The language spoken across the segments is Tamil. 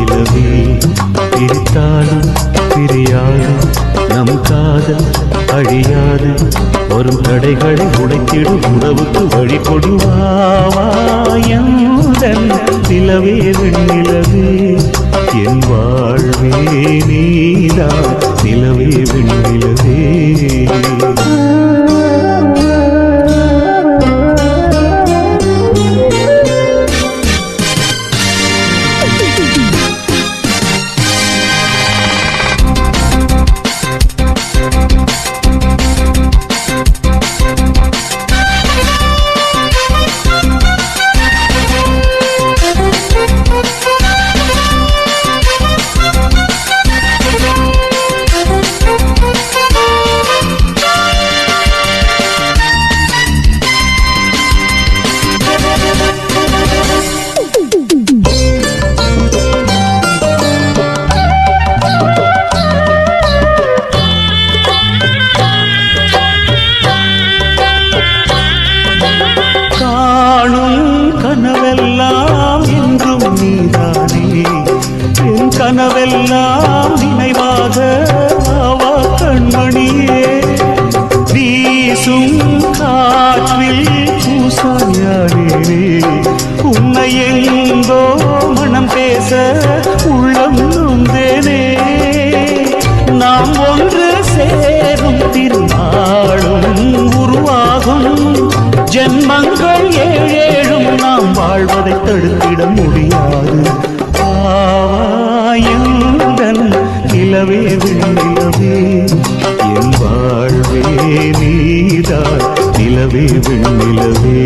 வெண்ணிலவே பிரித்தாலும் பிரியாது நம் காதல் அழியாது வரும் தடைகளை உடைத்திடும் உறவுக்கு வழி கொடுவாயன் நிலவே வெண்ணிலவே என் வாழ்வே நீதான் நிலவே வெண்ணிலவே கனவெல்லாம் என்றும் நீதானே என் கனவெல்லாம் நினைவாக ஆவா கண்மணியே வீசும் காற்றில் பூசாயானே உன்னை எங்கோ மனம் பேச உள்ளம் நொந்தேனே நாம் ஒன்று சேரும் திருநாளும் உருவாகும் ஜென்மங்கள் ஏழேழும் நாம் வாழ்வதை தடுத்திட முடியாது ஆவாயுடன் நிலவே வெண்ணிலவே என் வாழ்வே நீதான் நிலவே வெண்ணிலவே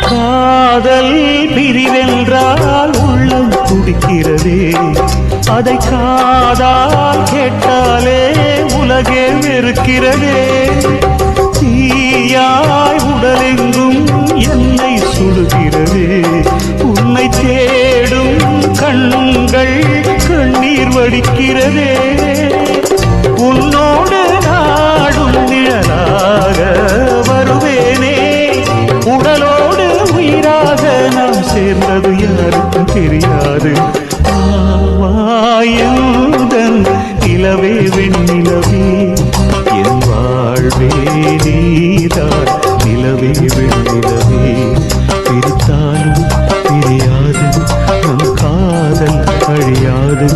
காதல் பிரிவென்றால் உள்ளம் துடிக்கிறதே அதை காதால் கேட்டாலே உலகே வெறுக்கிறதே தீயாய் உடலெங்கும் என்னை சுடுகிறதே உன்னை தேடும் கண்கள் கண்ணீர் வடிக்கிறதே உன்னோடு நாடும் நிழலாக வருவேனே உடலோடு உயிராக நாம் சேர்ந்தது யாருக்கும் தெரியாது ஆவாயுடன் நிலவே வெண்ணிலவே என் வாழ்வே நீதான் நிலவே வெண்ணிலவே பிரித்தாலும் பிரியாது நம் காதல் அழியாது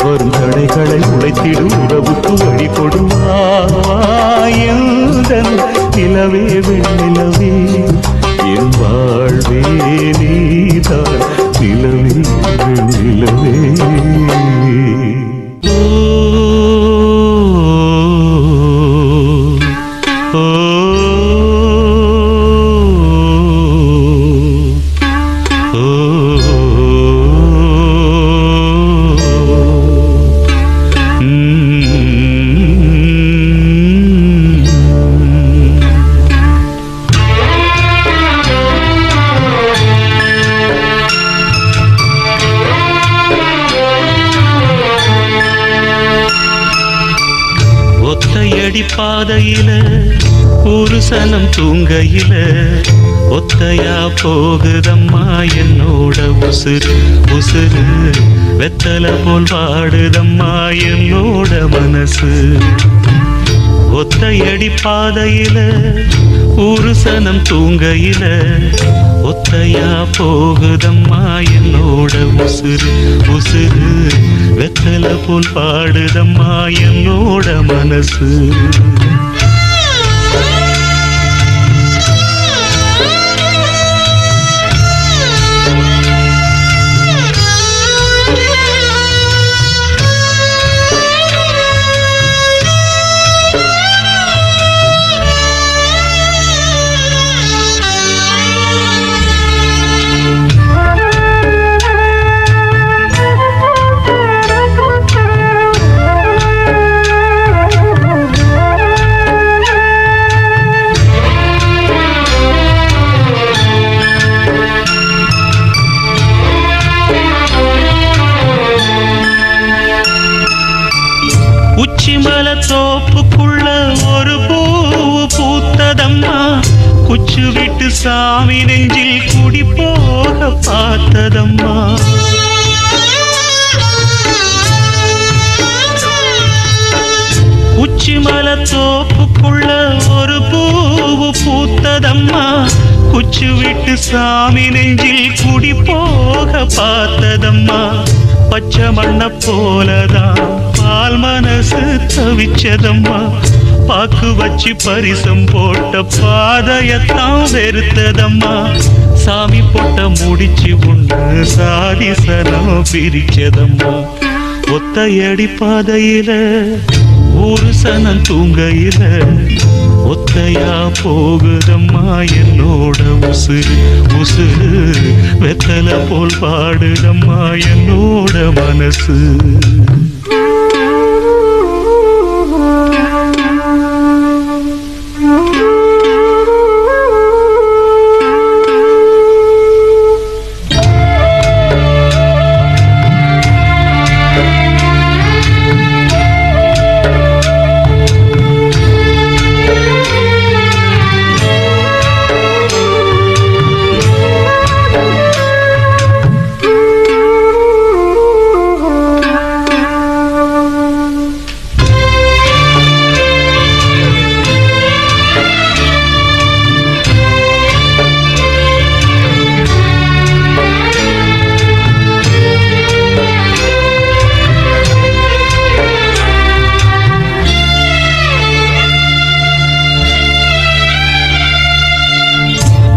வரும் தடைகளை உடைத்திடும் உறவுக்கு வழி கொடுவாயுடன் நிலவே வெண்ணிலவே என் வாழ்வே நீதான் நிலவே வெண்ணிலவே ஒத்தையடி பாதையில ஒரு சனம் தூங்கையில ஒத்தையா போகுதம்மா என்னோட உசுறு உசுறு வெத்தலை போல் வாடுதம்மா என்னோட மனசு ஒத்தையடி பாதையில ஒரு சனம் தூங்கையில ஒத்தையா போகுதம்மா என்னோட உசுறு உசுறு வெத்தல போல் பாடுதம்மா என்னோட மனசு உச்சிமல தோப்புக்குள்ள ஒரு பூவு பூத்ததம்மா குச்சு விட்டு சாமி நெஞ்சில் குடி போக பார்த்ததம்மா உச்சிமல தோப்புக்குள்ள ஒரு பூவு பூத்ததம்மா குச்சு விட்டு சாமி நெஞ்சில் குடி போக பார்த்ததம்மா பச்சை மண்ண போலதான் பால் மனசு தவிச்சதம்மா பாக்கு வச்சு பரிசம் போட்ட பாதையத்தான் வெறுத்ததம்மா சாமி போட்ட முடிச்சு உண்டு சாதி சனம் பிரிச்சதம்மா ஒத்தையடி பாதையில ஒரு சனம் தூங்கையில ஒத்தையா போகுதம்மா என்னோட உசுறு உசுறு வெத்தல போல் பாடுதம்மா என்னோட மனசு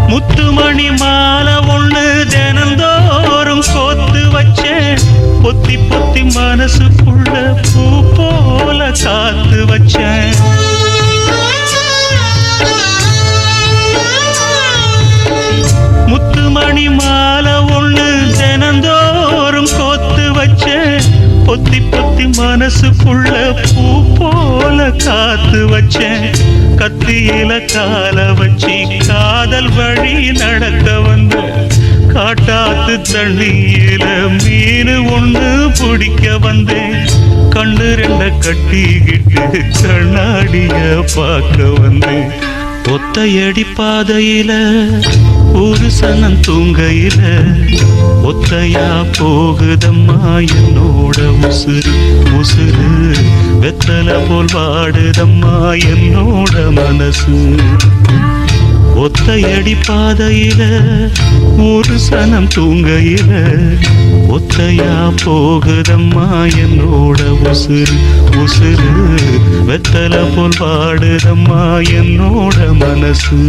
முத்துமணி மாலை ஒண்ணு தினந்தோறும் கோத்து வச்சேன் பொத்தி பொத்தி மனசுக்குள்ள பூ போல காத்து வச்சேன் முத்துமணி மாலை ஒண்ணு தினந்தோறும் கோத்து வச்சேன் பொத்தி பொத்தி மனசுக்குள்ள பூ போல காத்து வச்சேன் கத்தியில கால வச்சு காதல் வழி நடக்க வந்த காட்டாத்து தண்ணியில மீன் ஒண்ணு பிடிக்க வந்தேன் கண்ணு ரெண்ட கட்டிக்கிட்டு கண்ணாடிய பார்க்க வந்தேன் ஒத்தையடி பாதையில ஒரு சனம் தூங்கையில ஒத்தையா போகுதம்மா என்னோட உசுறு உசுறு வெத்தல போல் வாடுதம்மா என்னோட மனசு ஒத்தையடி பாதையில ஒரு சனம் தூங்கையில ஒத்தையா போகுதம்மா என்னோட உசுறு உசுறு வெத்தல போல் வாடுதம்மா என்னோட மனசு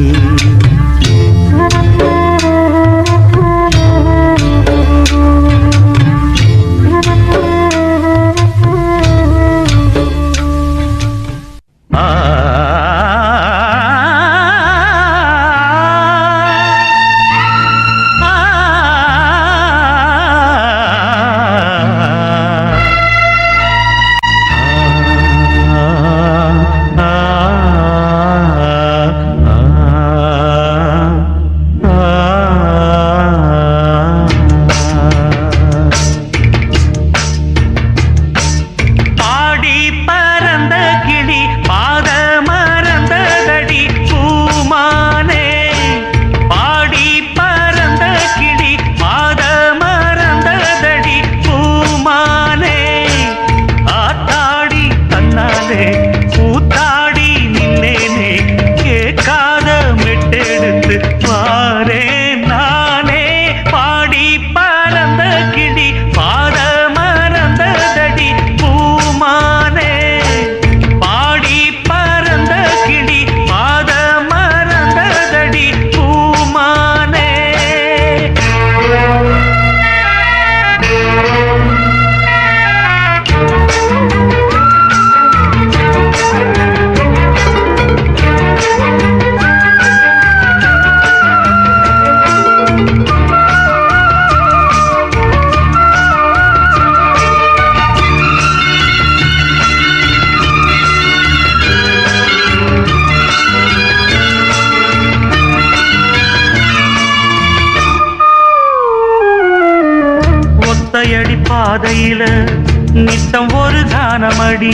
நித்தம் ஒரு கானமடி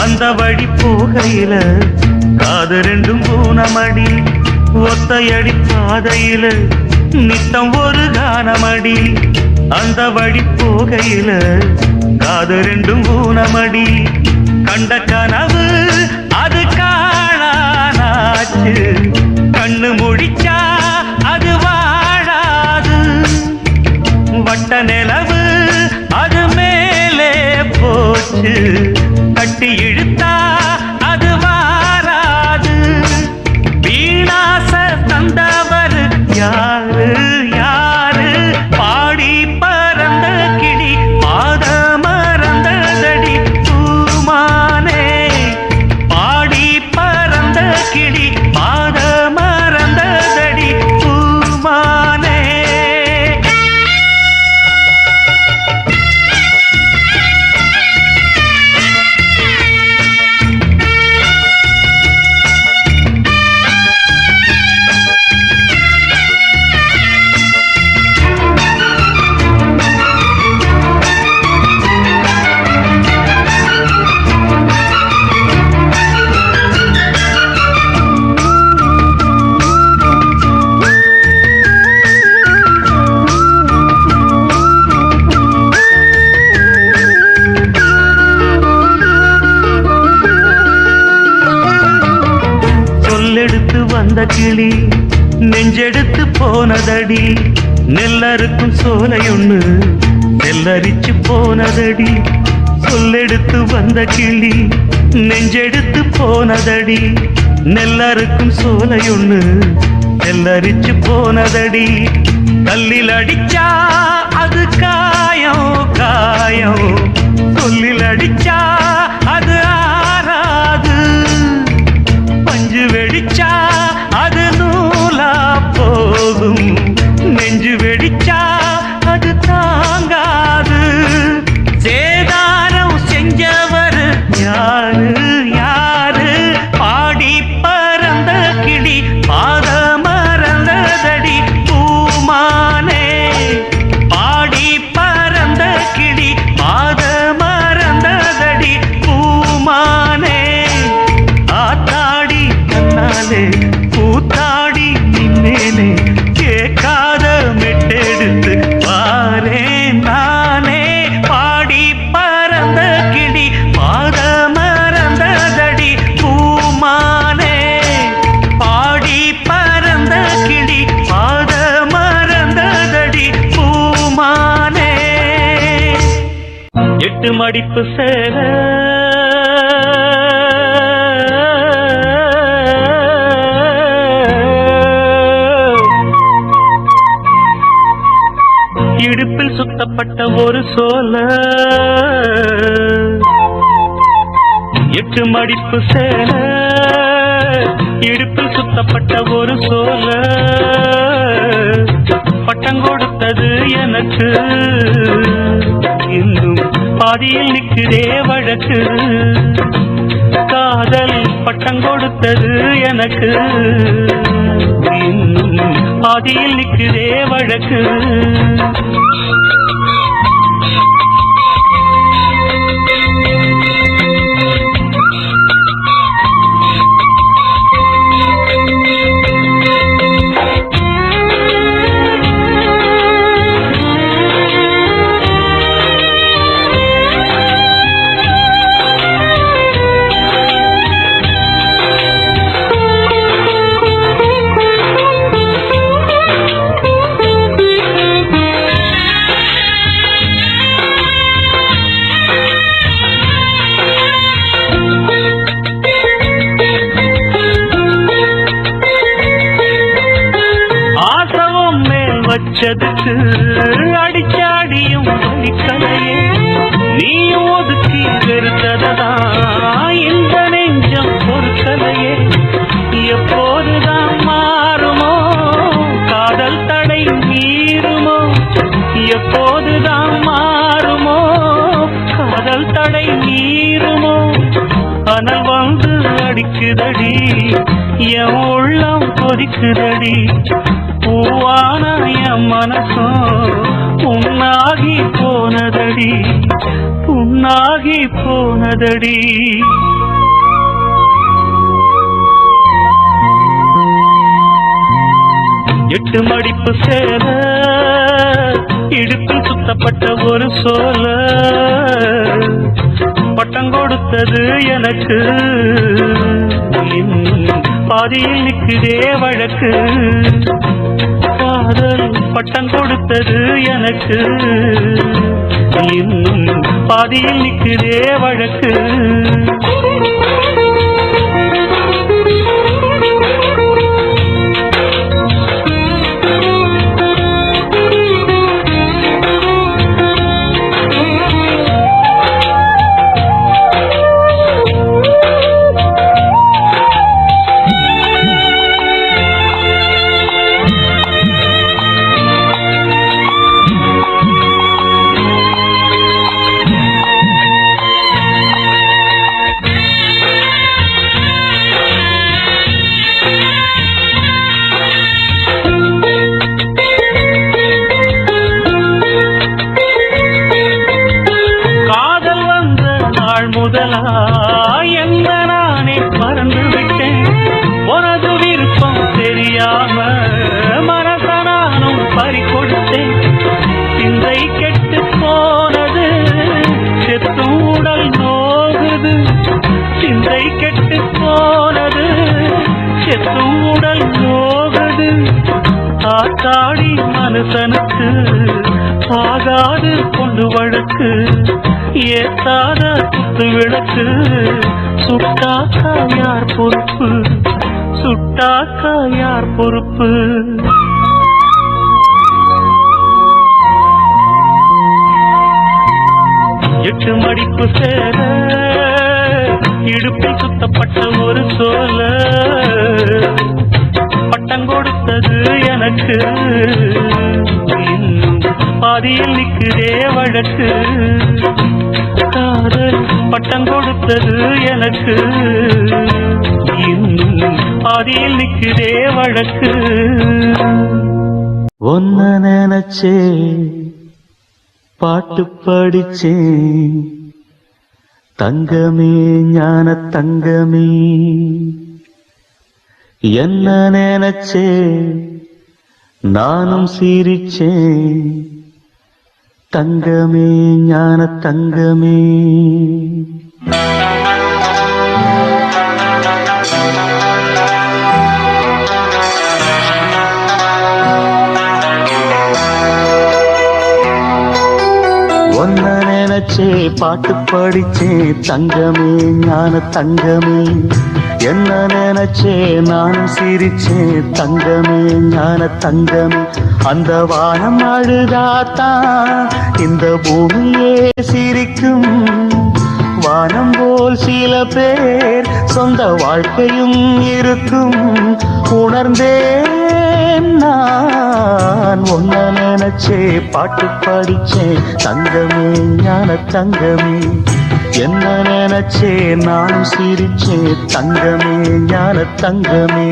அந்த வழி போகையில காது ரெண்டும் பூனமடி ஒத்தையடி பாதையில நித்தம் ஒரு கானமடி அந்த வழி போகையில காது ரெண்டும் பூனமடி கண்ட கனவு அது காணானாச்சு கண்ணு முடிச்சா அது வாழாது வட்ட நிலவு அது மேலே போச்சு கட்டி இழுத்தா அது வாராது வீணாச தந்தவர் யாரு யாரு பாடி பறந்த கிளி பாத மறந்ததடி பூமானே பாடி பறந்த கிளி பாத மறந்ததடி பூமானே சொல்லெடுத்து வந்த கிளி நெஞ்செடுத்து போனதடி நெல்லறுக்கும் சோலையொன்னு நெல்லரிச்சு போனதடி சொல்லெடுத்து வந்த கிளி நெஞ்செடுத்து போனதடி நெல்லறுக்கும் சோலையொன்னு நெல்லரிச்சு போனதடி கல்லில் அடிச்சா அது காயம் காயம் சொல்லில் அடிச்சா அது ஆறாது பஞ்சு வெடிச்சா அது நூலா போகும் நெஞ்சு வெடிச்சா அது தாங்காது சேதாரம் செஞ்சவர் யாரு யாரு பாடி பறந்த கிளி பாத மறந்ததடி பூமானே பாடி பறந்த கிளி பாத மறந்ததடி பூமானே ஆத்தாடி கண்ணாலே கூத்தாடி நின்னேனே கேட்காத மெட்டெடுத்து பாரேன் நானே பாடி பறந்த கிளி பாத மறந்ததடி பூமானே பாடி பறந்த கிளி பாத மறந்ததடி பூமானே எட்டு மடிப்பு சேர இடுப்பில் சுத்தப்பட்ட ஒரு சோல எட்டு மடிப்பு சேல இடுப்பில் சுத்தப்பட்ட ஒரு சோல பட்டம் கொடுத்தது எனக்கு இன்னும் பாதியில் நிற்கிறே வழக்கு காதல் பட்டம் கொடுத்தது எனக்கு இன்னும் பாதியில் நிற்கிறே வழக்கு வச்சதுக்கு அடிச்சாடியும் வலிக்கலையே நீ ஒதுக்கி வெறுத்ததா இந்த நெஞ்சம் பொறுக்கலையே எப்போதுதான் மாறுமோ காதல் தடை மீறுமோ எப்போதுதான் மாறுமோ காதல் தடை மீறுமோ அனல் வந்து அடிக்குதடி என் உள்ளம் கொதிக்குதடி பூவான என் மனசும் புண்ணாகி போனதடி, புண்ணாகி போனதடி. எட்டு மடிப்பு சேல இடுப்பில் சுத்தப்பட்ட ஒரு சோல பட்டம் கொடுத்தது எனக்கு, பாதியில் நிற்குதே வழக்கு. காதல் பட்டம் கொடுத்தது எனக்கு, பாதியில் நிற்குதே வழக்கு. என்ன நானே மறந்து விட்டேன், உனது விருப்பம் தெரியாம மனச நானும் பறி கொடுத்தேன். சிந்தை கெட்டு போனது, செத்தூடல் நோகுது. சிந்தை கெட்டு போனது, செத்தூடல் நோகுது. ஆத்தாடி மனுஷனுக்கு ஆகாது கொண்டு வழக்கு, ஏத்தாத குத்து விளக்கு. சுட்டாக்கா யார் பொறுப்பு, சுட்டாக்கா யார் பொறுப்பு. எட்டு மடிப்பு சேர இடுப்பில் சுத்தப்பட்ட ஒரு சோல பட்டம் கொடுத்தது எனக்கு, பாதியில் நிற்குதே வழக்கு. காதல் பட்டம் கொடுத்தது எனக்கு, பாதியில் நிற்குதே வழக்கு. ஒன்ன நினைச்சே பாட்டு படிச்சேன் தங்கமே, ஞான தங்கமே. என்ன நினைச்சே நானும் சிரிச்சேன் தங்கமே, ஞான தங்கமே. ஒன்ன நினைச்சே பாட்டு படிச்சே தங்கமே, ஞான தங்கமே. என்ன நினைச்சே நானும் சிரிச்சே தங்கமே, ஞான தங்கமே. அந்த வானம் அழுதாத்தான் இந்த பூமியே சிரிக்கும். வானம் போல் சில பேர் சொந்த வாழ்க்கையும் இருக்கும். உணர்ந்தேன் நான் ஒன்ன நினைச்சே பாட்டு படிச்சே தங்கமே, ஞான தங்கமே. என்ன நினைச்சே நானும் சிரிச்சே தங்கமே, ஞான தங்கமே.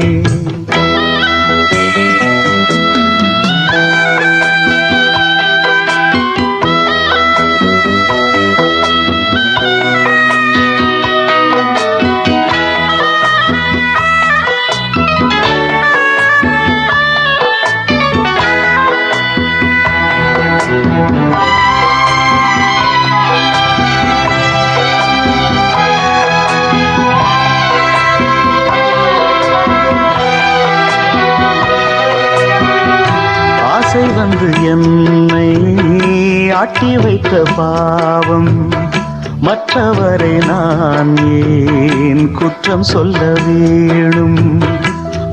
வந்து என்னை ஆட்டி வைத்த பாவம், மற்றவரை நான் ஏன் குற்றம் சொல்ல வேணும்.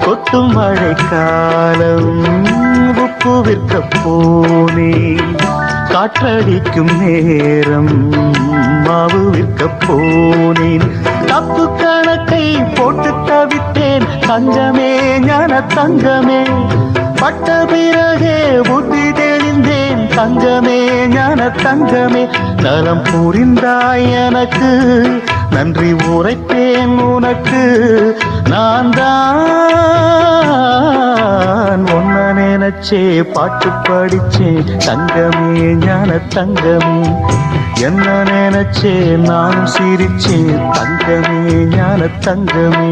கொட்டும் மழைக்காலம் உப்பு விற்க போனே, காற்றடிக்கும் நேரம் மாவு விற்க போனேன். தப்பு கணக்கை போட்டு தவித்தேன் தங்கமே, ஞான தங்கமே. பட்ட பிறகே புத்தி தெளிந்தேன் தங்கமே, ஞான தங்கமே. நலம் புரிந்தாய் எனக்கு, நன்றி உரைப்பேன் உனக்கு. நான் தான் ஒன்ன நினைச்சே பாட்டு படிச்சே தங்கமே ஞான தங்கமே என்ன நினைச்சே நானும் சிரிச்சே தங்கமே ஞான தங்கமே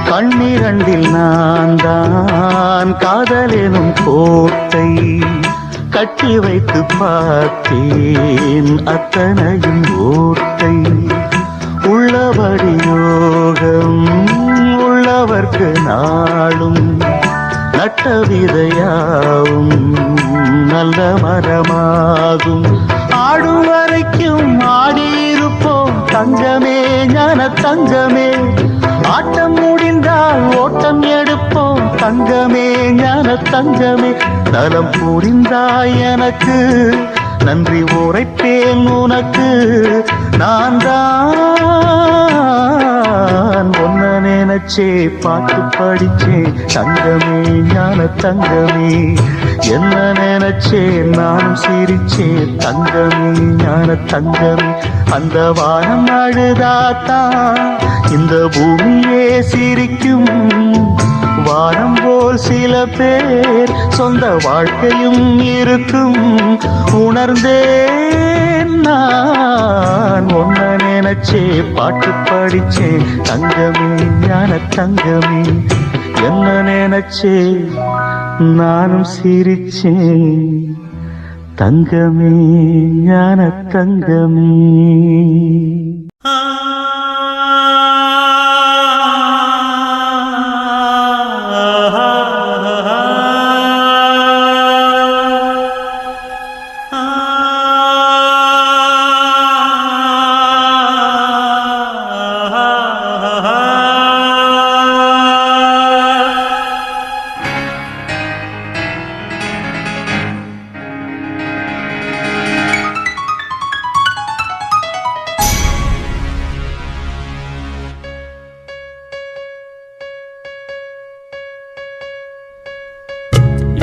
கண்ணிரண்டில் நான் தான் காதலெனும் கோட்டை கட்டி வைத்து பார்த்தேன் அத்தனையும் ஓட்டை உள்ளபடி யோகம் உள்ளவர்க்கு நாளும் நட்ட விதையாவும் நல்ல மரமாகும் ஆடும் வரைக்கும் ஆடியிருப்போம் தங்கமே ஞான தங்கமே ஆட்டம் முடிந்தால் ஓட்டம் எடுப்போம் தங்கமே ஞான தங்கமே நலம் புரிந்தாய் எனக்கு நன்றி உரைப்பேன் உனக்கு நான் தான் ஒன்ன நினைச்சே பாட்டு படிச்சே தங்கமே ஞான தங்கமே என்ன நினைச்சே நானும் சிரிச்சே தங்கமே ஞான தங்கமே அந்த வானம் அழுதாத்தான் இந்த பூமியே சிரிக்கும் வானம் போல் சில பேர் சொந்த வாழ்க்கையும் இருக்கும் உணர்ந்தேன் நான் ஒன்ன நினைச்சே பாட்டு படிச்சே தங்கமே ஞான தங்கமே என்ன நினைச்சே நானும் சிரிச்சேன் தங்கமே ஞான தங்கமே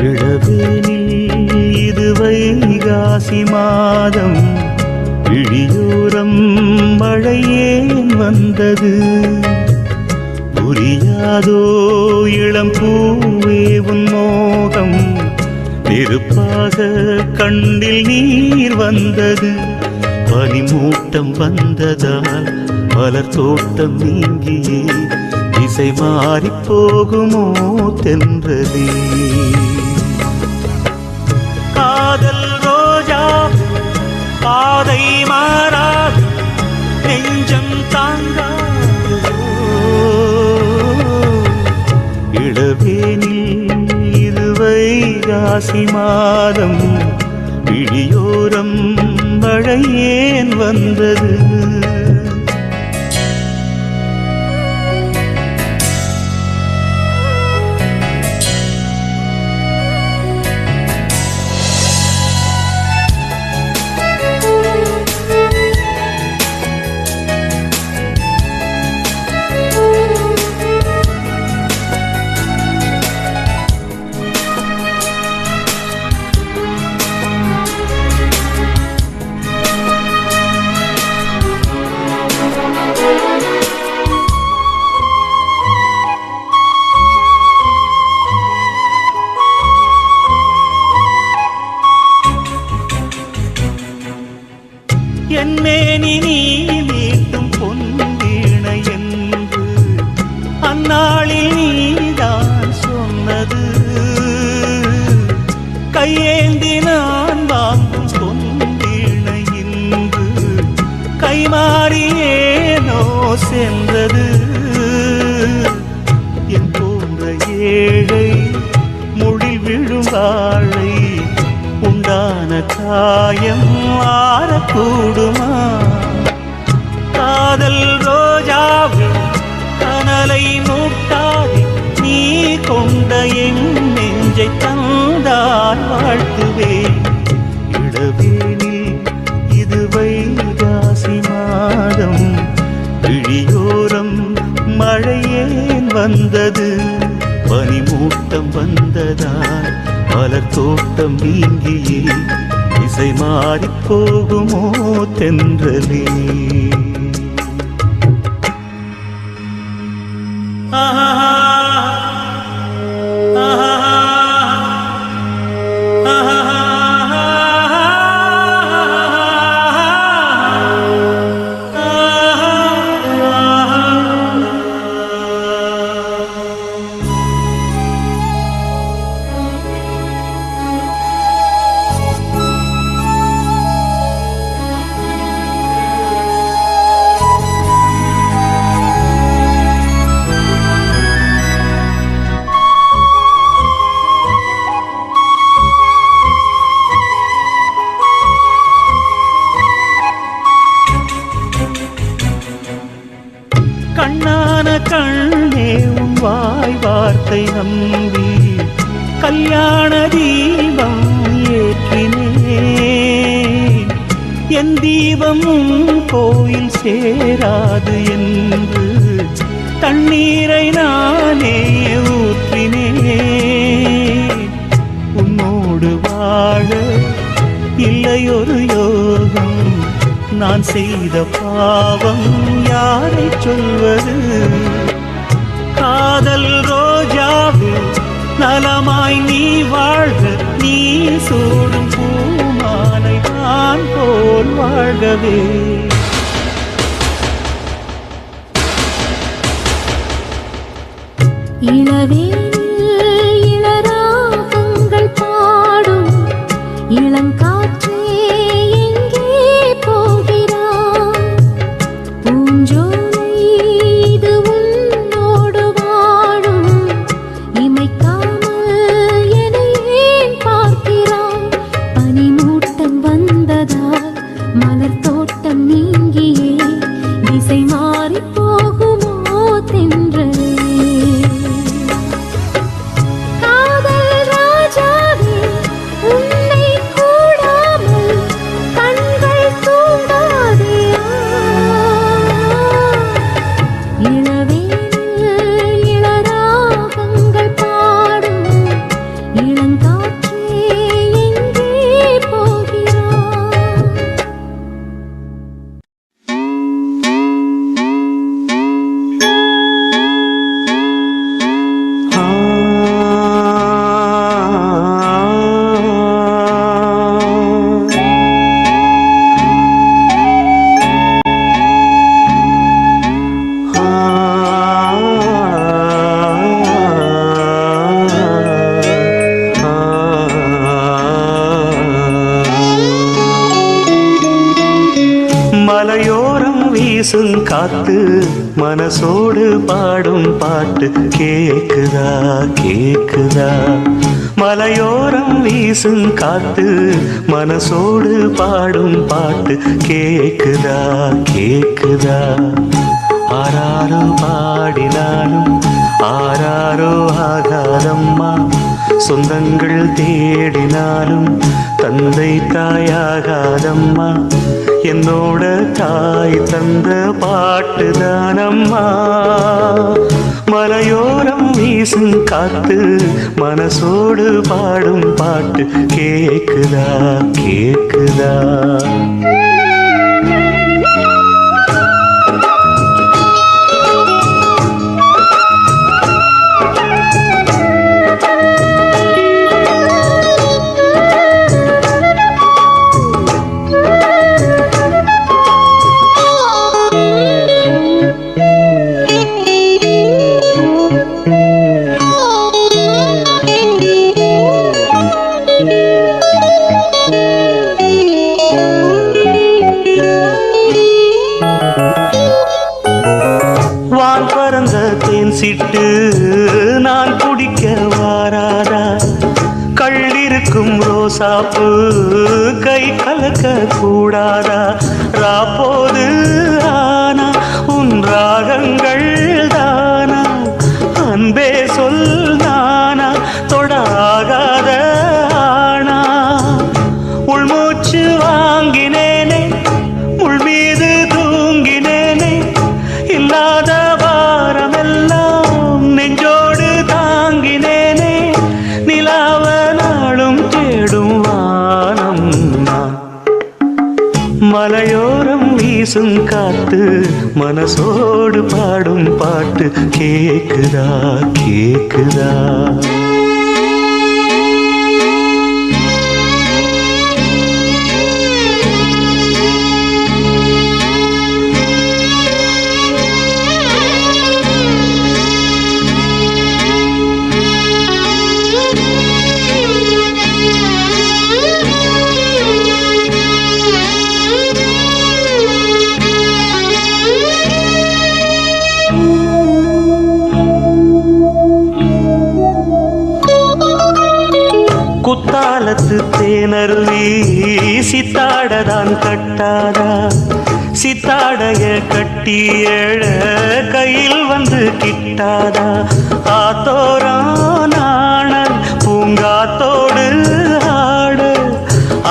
இளவேனில் இது வைகாசி மாதம் இழியோரம் மழை ஏன் வந்தது புரியாதோ இளம் பூவே உன் மோகம் நெருப்பாக கண்ணில் நீர் வந்தது பனிமூட்டம் வந்ததால் மலர் தோட்டம் நீங்கியே திசை மாறி போகுமோ தென்றலே காதல் ரோஜா பாதை மாறாது நெஞ்சம் தாங்காதோ இளவேனில் இது வைகாசி மாதம் விழியோரம் மழை ஏன் வந்தது என்னேனி நீ மீட்டும் பொன்வீணை என்று அந்நாளில் நீதான் சொன்னது கையேந்தி நான் வாங்கும் பொன்வீணை இன்று கைமாறியேனோ சென்றது என் போன்ற ஏழை முழில் விழும் வாழை உண்டான காயம் ஆறக்கூடுமா காதல் ரோஜாவே கனலை மூட்டாதே நீ கொண்ட என் நெஞ்சை தந்தாய் வாழ்க்கை வாழ்த்துவேன். இளவேனில் இது வைகாசி மாதம், விழியோரம் மழையேன் வந்தது, பனிமூட்டம் வந்ததால் மலர் தோட்டம் நீங்கியே இசை மாறிப் போகுமோ தென்றலே. கண்ணான கண்ணே உன் வாய் வார்த்தை நம்பி கல்யாண தீபம் ஏற்றினேன். என் தீபம் கோயில் சேராது என்று தண்ணீரை நானே ஊற்றினேன். உன்னோடு வாழ இல்லையொரு யோகம், நான் செய்த பாவம் யாரை சொல்வது. காதல் ரோஜாவில் நலமாய் நீ வாழ்க, நீ சூடும் பூமாலை நான் போல் வாழ்கவே. இளவேனில் இளராகங்கள் பாடும் இளங்காற்றே எங்கே போகிறாய்? பூஞ்சோலை இது உன்னோடு வாழும், இமைக்காமல் என்னை ஏன் பார்க்கிறாய்? பனிமூட்டம் வந்ததால் மலர் தோட்டம் நீங்கியே திசை மாறி போகுமோ தென்றலே. மலையோரம் வீசும் காத்து மனசோடு பாடும் பாட்டு கேக்குதா கேக்குதா. மலையோரம் வீசும் காத்து மனசோடு பாடும் பாட்டு கேக்குதா கேக்குதா. ஆராரோ பாடினாலும் ஆராரோ ஆகாதம்மா, சொந்தங்கள் தேடினாலும் தந்தை தாயாகாதம்மா. என்னோட தாய் தந்த பாட்டுதானம்மா. மலையோரம் வீசும் காத்து மனசோடு பாடும் பாட்டு கேக்குதா கேக்குதா. சிட்டு நான் குடிக்க வாராதா, கள்ளிருக்கும் ரோசாப்பு கை கலக்க கூடாதா. ராப்போது ஆனா உன் ராகங்கள் தானா, அன்பே சொல் நானா தொடாகாத ஆனா. வீசும் காத்து மனசோடு பாடும் பாட்டு கேக்குதா கேக்குதா குத்தாலத்து தேனருவி சித்தாடதான் கட்டாதா சித்தாடைய கட்டி எழ கையில் வந்து கிட்டாதா ஆத்தோரானாணல் பூங்காத்தோடு ஆட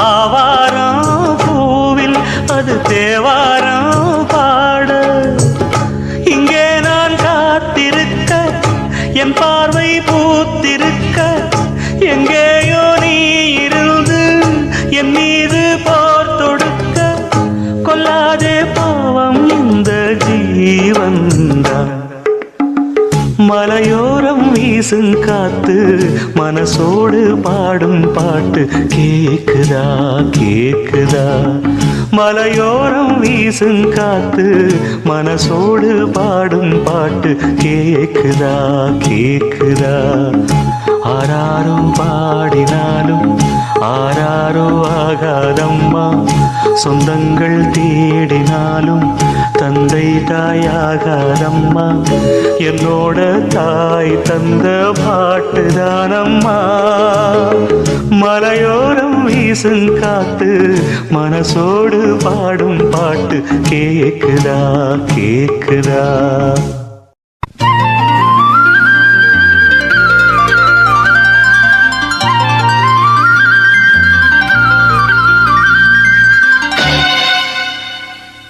ஆவாரம் பூவில் அது தேவாரம் பாட இங்கே நான் காத்திருக்க என் பார்வை பூத்திருக்க எங்கேயோ நீ இருந்து என் மீது போர் தொடுக்க கொல்லாதே பாவம் இந்த ஜீவன்தான் மலையோரம் வீசும் காத்து மனசோடு பாடும் பாட்டு கேக்குதா கேக்குதா மலையோரம் வீசும் காத்து மனசோடு பாடும் பாட்டு கேக்குதா கேக்குதா ஆராரோ பாடினாலும் ஆராரோ ஆகாதம்மா சொந்தங்கள் தேடினாலும் தந்தை தாயாகாதம்மா என்னோட தாய் தந்த பாட்டுதானம்மா மலையோரம் வீசும் காத்து மனசோடு பாடும் பாட்டு கேக்குதா கேக்குதா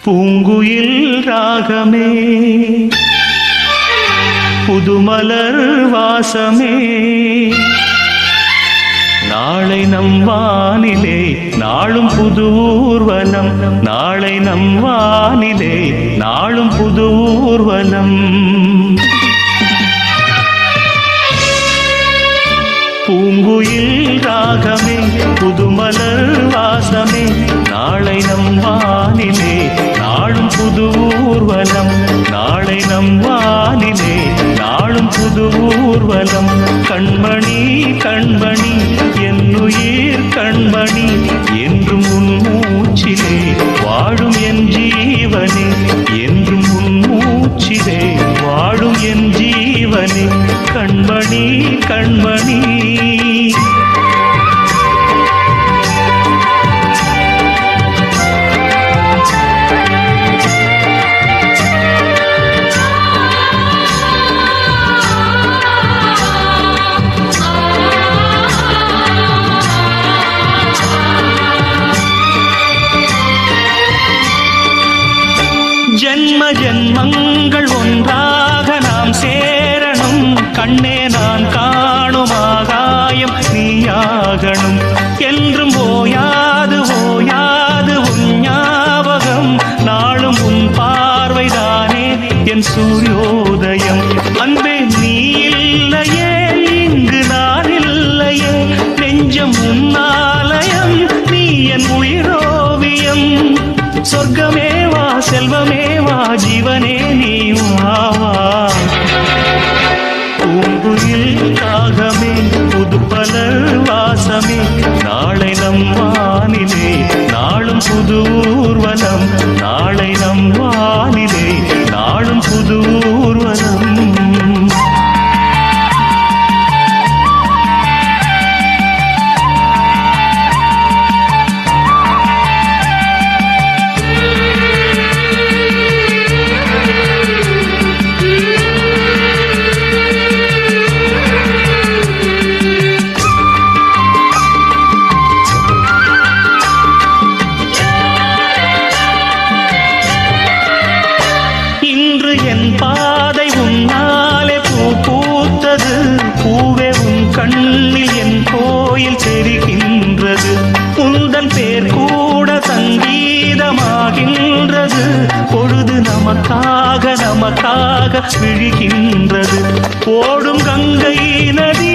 பூங்குயில் ராகமே புதுமலர் வாசமே நாளை நம் வானிலே நாளும் புது ஊர்வலம் நாளை நம் வானிலே நாளும் புது ஊர்வலம் பூங்குயில் ராகமே புதுமலர் வாசமே நாளை நம் வானிலே நாளும் புது ஊர்வலம் நாளை நம் வானிலே நாளும் புது ஊர்வலம் கண்மணி கண்மணி என்னுயிர் கண்மணி என்றும் உன் மூச்சிலே வாழும் என் ஜீவனே என்றும் உன் மூச்சிலே வாழும் என் ஜீவனே கண்மணி கண்மணி ஜன்ம ஜன்மங்கள் ஒன்றாக நாம் சேரணும் கண்ணே நான் காணும் ஆகாயம் நீயாகணும் என்றும் ஓயாது ஓயாது உன் ஞாபகம் நாளும் உன் பார்வைதானே என் சூரியோதயம் அன்பே நீ இல்லையே இங்கு நான் இல்லையே நெஞ்சம் உன்னாலயம் நீ என் உயிரோவியம் சொர்க்கமே வா செல்வமே வா ஜீவனே நீ வா வா பூங்குயில் ராகமே புதுமலர் வாசமே நாளை நம் வானிலே நாளும் புது ஊர்வலம் நாளை நம் வானிலே நாளும் புது ஊர்வலம் பாதை விழுகின்றது. ஓடும் கங்கை நதி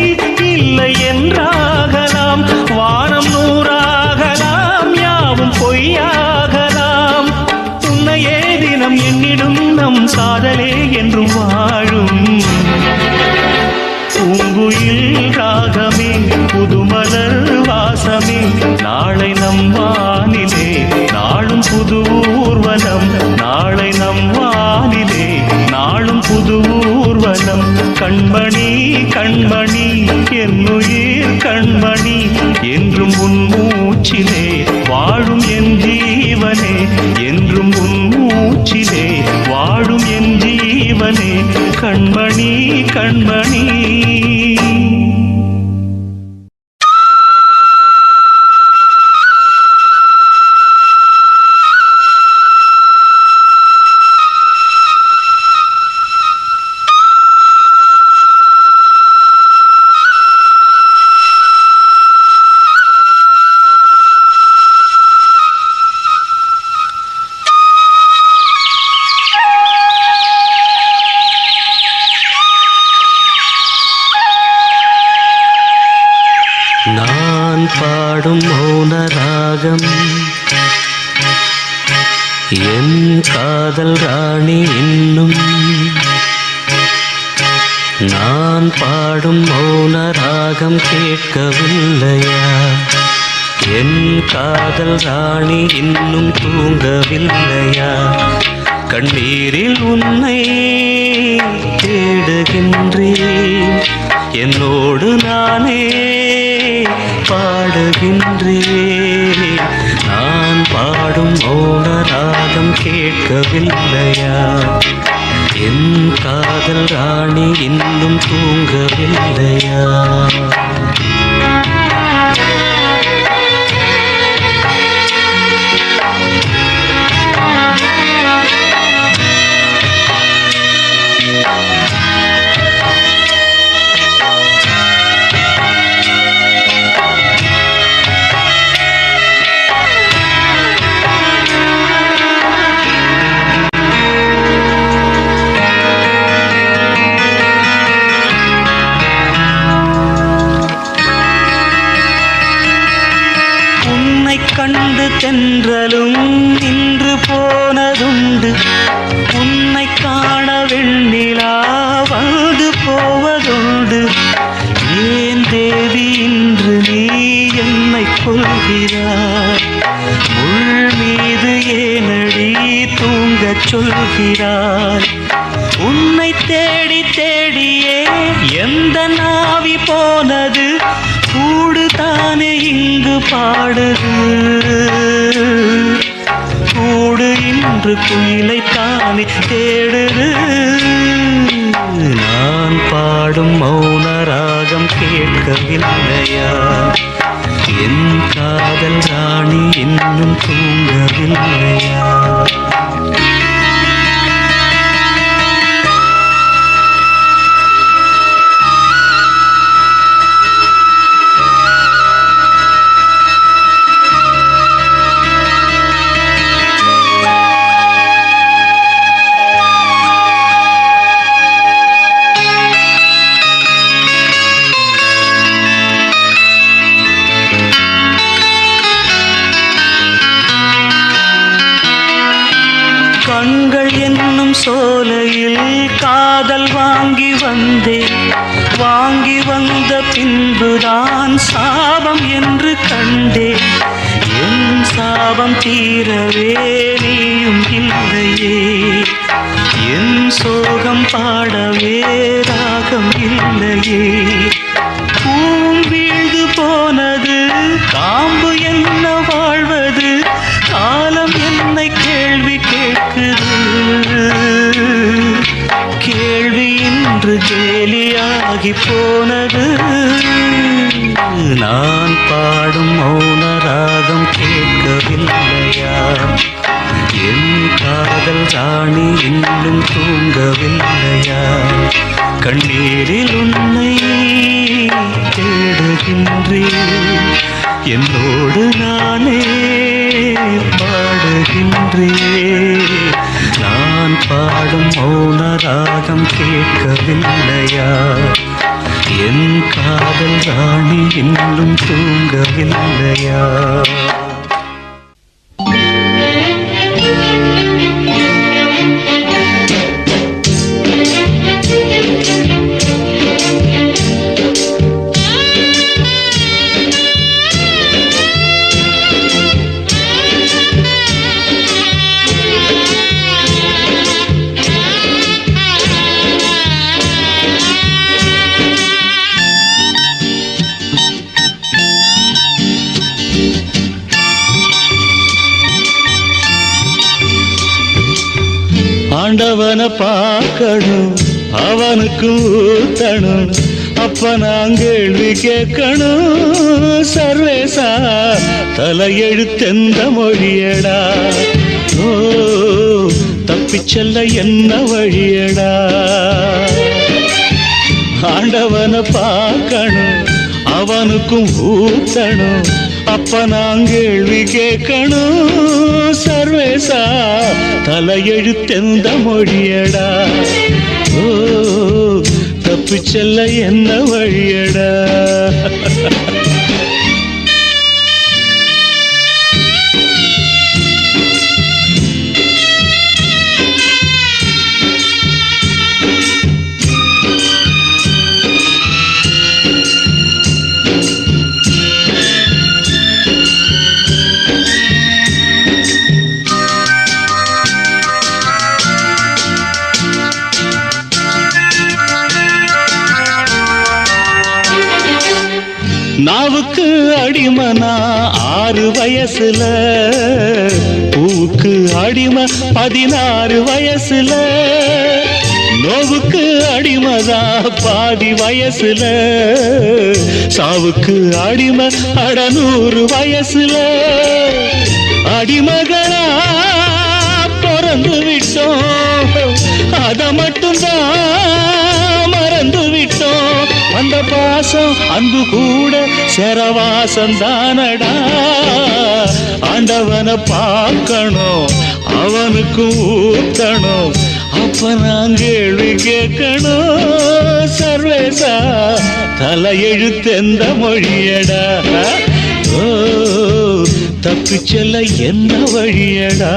இல்லை என்றாகலாம், வானம் நூறாகலாம், யாவும் பொய்யாகலாம். உன்னையே தினம் என்னிடும் நம் காதலே என்றும் வாழும். பூங்குயில் ராகமே புதுமலர் வாசமே, நாளை நம் வானிலே நாளும் புது ஊர்வலம். நாளை நம் வானிலே நாளும் புது ஊர்வலம். கண்மணி கண்மணி என்னுயிர் கண்மணி, என்றும் உன் மூச்சிலே வாழும் என் ஜீவனே. என்றும் உன் மூச்சிலே வாழும் என் ஜீவனே. கண்மணி கண்மணி. நான் பாடும் மௌன ராகம் என் காதல் ராணி இன்னும். நான் பாடும் மௌன ராகம் கேட்கவில்லையா? என் காதல் ராணி இன்னும் தூங்கவில்லையா? கண்ணீரில் உன்னை தேடுகின்றேன், என்னோடு நானே பாடுகின்றேன். நான் பாடும் மௌன ராகம் கேட்கவில்லையா? என் காதல் ராணி இன்னும் தூங்கவில்லையா? கண்டு தென்றலும் நின்று போனதுண்டு, உன்னை காண வெண்ணிலா வந்து போவதுண்டு. ஏன் தேவி இன்று நீ என்னை கொள்கிறாய்? முள் மீது ஏனடி தூங்கச் சொல்கிறாய்? உன்னை தேடி தேடியே எந்த நாவி போனது, கூடு தானே இங்கு பாடுது. கூடு இன்று குயிலை தானே தேடுது. நான் பாடும் மௌன ராகம் கேட்கவில்லையா? என் காதல் ராணி இன்னும் தூங்கவில்லையா? கண்கள் என்னும் சோலையில் காதல் வாங்கி வந்தேன். வாங்கி வந்த பின்புதான் சாபம் என்று கண்டேன். என் சாபம் தீரவே நீயும் இல்லையே, என் சோகம் பாடவே ராகம் இல்லையே. பூம் வீழ்ந்து போனது, காம்பு என்ன வாழ்வது, காலம் என்னை கேள்வி கேட்குது. கேள்வி இன்று கேலியாகி போனது. நான் பாடும் மௌன ராகம் கேட்கவில்லையா? என் காதல் ராணி இன்னும் தூங்கவில்லையா? கண்ணீரில் உன்னை தேடுகின்றேன், என்னோடு நானே பாடுகின்றேன். நான் பாடும் மௌன ராகம் கேட்கவில்லையா? என் காதல் ராணி இன்னும் தூங்கவில்லையா? ஆண்டவனை பார்க்கணும், அவனுக்கு ஊத்தணும், அப்ப நான் கேள்வி கேட்கணும். சர்வேசா தலையெழுத்தெந்த மொழியடா? ஓ தப்பிச் செல்ல என்ன வழியடா? ஆண்டவனை பார்க்கணும், அவனுக்கும் ஊத்தணும், அப்ப நான் கேள்வி கேட்கணும். சர்வேசா தலையெழுத்தெந்த மொழியடா? ஓ தப்பிச் செல்ல என்ன வழியடா? நாவுக்கு அடிமனா 6 வயசுல, பூவுக்கு அடிமை 16 வயசுல, நோவுக்கு அடிமதா பாதி வயசுல, சாவுக்கு அடிமை 100 வயசுல. அடிமகளா பிறந்து விட்டோம், அத மட்டும்தான் மறந்து விட்டோம். அந்த பாசம் அன்பு கூட சரவாசம் தானடா. ஆண்டவனை பார்க்கணும், அவனுக்கு ஊத்தணும், அப்ப நான் கேள்வி கேட்கணும். சர்வேசா தலையெழுத்தெந்த மொழியடா? ஓ தப்பிச் செல்ல என்ன வழியடா?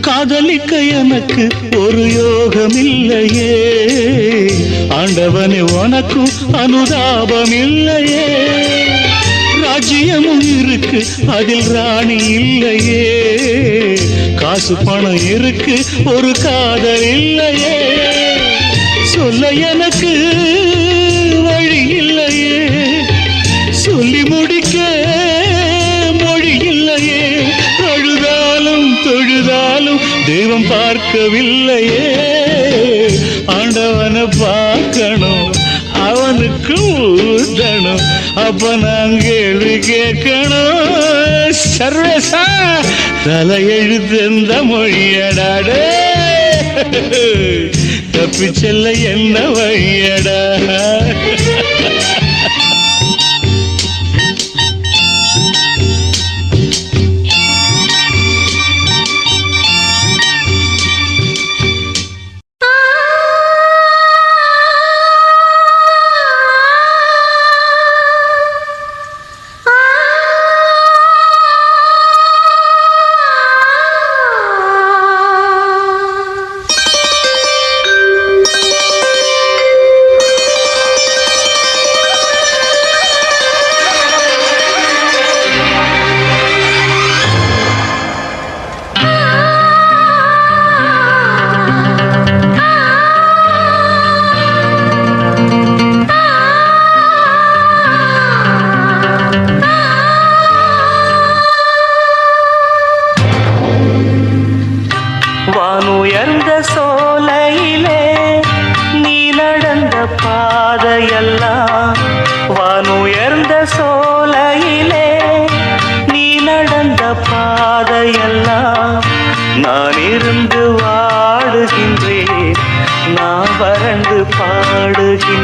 காதலிக்க எனக்கு ஒரு யோகம் இல்லையே, ஆண்டவனே உனக்கும் அனுதாபம் இல்லையே. ராஜ்யமும் இருக்கு அதில் ராணி இல்லையே, காசு பணம் இருக்கு ஒரு காதல் இல்லையே. சொல்ல எனக்கு வழி இல்லையே, சொல்லி முடிக்க மொழி இல்லையே. அழுதாலும் தொழுதாலும் தெய்வம் பார்க்கவில்லையே. ஆண்டவனை பார்க்கணும், அவனுக்கு ஊத்தணும், அப்ப நான் கேள்வி கேட்கணும். சர்வேசா தலையெழுத்தெந்த மொழியடாடே? தப்பிச் செல்ல என்ன வழியடா?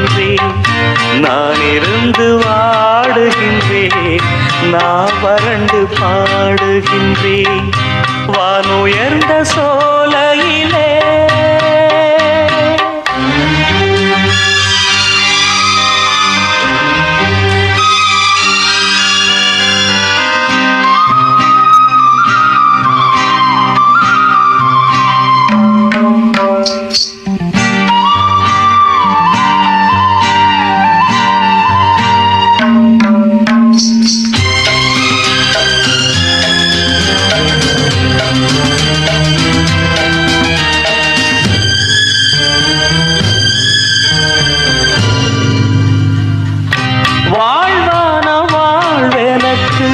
பாடுகின்றேன். நான் இருந்து வாடுகின்றேன், நான் வறண்டு பாடுகின்றேன். வானுயர்ந்த சோலையிலே வாழ்வான வாழ்வெனக்கு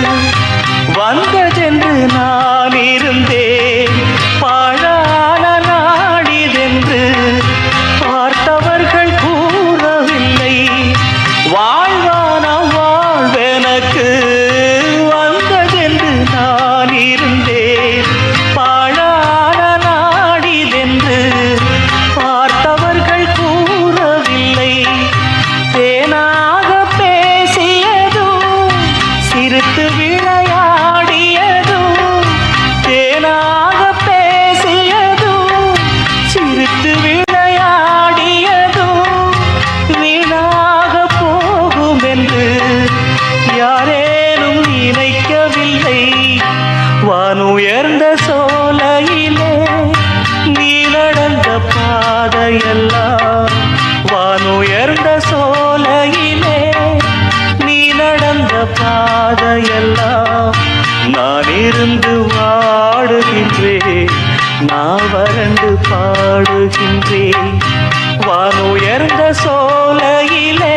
வந்ததென்று நான் இருந்தேன். பாழான நாடிதென்று பார்த்தவர்கள் கூறவில்லை. வாழ்வான வாழ்வெனக்கு வந்ததென்று நான் இருந்தேன். பாழான நாடிதென்று பார்த்தவர்கள் கூறவில்லை. தேனாக பேசியதும் சிரித்து விளையாடியதும், தேனாக பேசியதும் சிரித்து விளையாடியதும் வீணாக போகும் என்று யாரேனும் நினைக்கவில்லை. வானுயர்ந்த சோலையிலே நீ நடந்த பாதையெல்லாம், வானுயர்ந்த சோலையிலே நீ நடந்த பாதையெல்லாம் நான் இருந்து வாடுகின்றேன், நான் வறண்டு பாடுகின்றேன். வானுயர்ந்த சோலையிலே